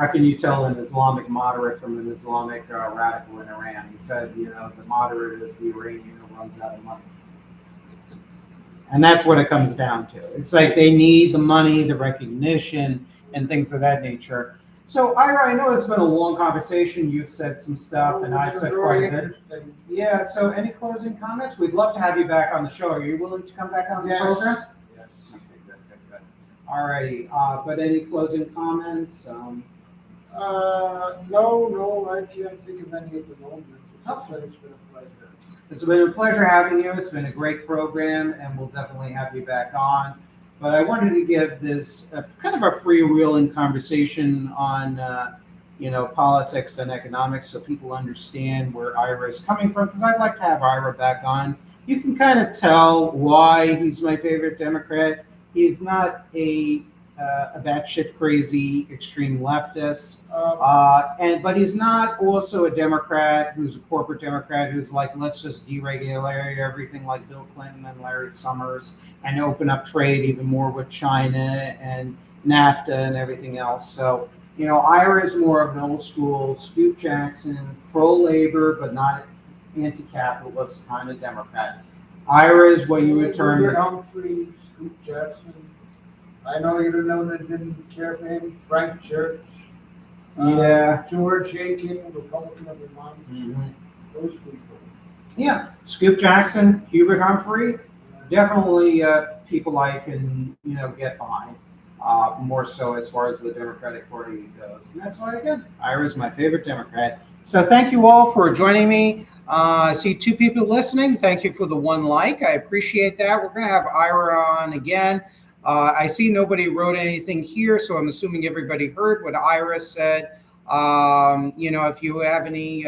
can you tell an Islamic moderate from an Islamic radical in Iran? He said, the moderate is the Iranian who runs out of money. And that's what it comes down to. It's like they need the money, the recognition, and things of that nature. So, Ira, I know it's been a long conversation. You've said some stuff, and I've said quite a bit. Yeah, so any closing comments? We'd love to have you back on the show. Are you willing to come back on the program?
Yes.
Okay, good. All righty. But any closing comments?
No, I can't think of any at the moment. It's been a pleasure.
It's been a pleasure having you. It's been a great program, and we'll definitely have you back on. But I wanted to give this kind of a freewheeling conversation on, politics and economics, so people understand where Ira is coming from. Because I'd like to have Ira back on. You can kind of tell why he's my favorite Democrat. He's not a a batshit crazy extreme leftist. But he's not also a Democrat who's a corporate Democrat who's like, let's just deregulate everything like Bill Clinton and Larry Summers and open up trade even more with China and NAFTA and everything else. So, Ira is more of an old school Scoop Jackson, pro-labor, but not anti-capitalist kind of Democrat. Ira is what you would term.
Robert Humphrey, Scoop Jackson. I know you don't know that didn't care for him. Frank Church.
Yeah.
George Aiken, Republican of Vermont.
Mm-hmm.
Those people.
Yeah. Scoop Jackson, Hubert Humphrey, definitely people I can, get behind. More so as far as the Democratic Party goes. And that's why, again, Ira's my favorite Democrat. So thank you all for joining me. I see 2 people listening. Thank you for the 1 like. I appreciate that. We're going to have Ira on again. I see nobody wrote anything here, so I'm assuming everybody heard what Ira said. If you have any,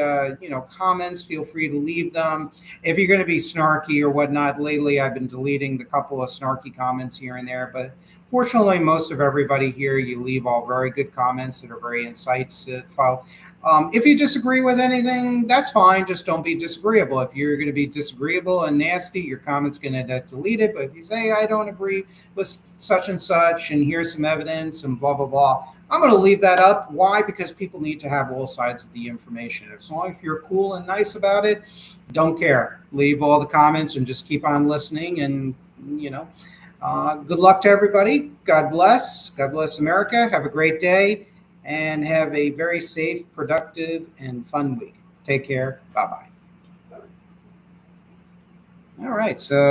comments, feel free to leave them. If you're going to be snarky or whatnot, lately I've been deleting the couple of snarky comments here and there, but fortunately, most of everybody here, you leave all very good comments that are very insightful. If you disagree with anything, that's fine. Just don't be disagreeable. If you're going to be disagreeable and nasty, your comment's going to get deleted. But if you say, I don't agree with such and such, and here's some evidence and blah, blah, blah, I'm going to leave that up. Why? Because people need to have all sides of the information. As long as you're cool and nice about it, don't care. Leave all the comments and just keep on listening. And, good luck to everybody. God bless. God bless America. Have a great day and have a very safe, productive, and fun week. Take care. Bye-bye. All right. So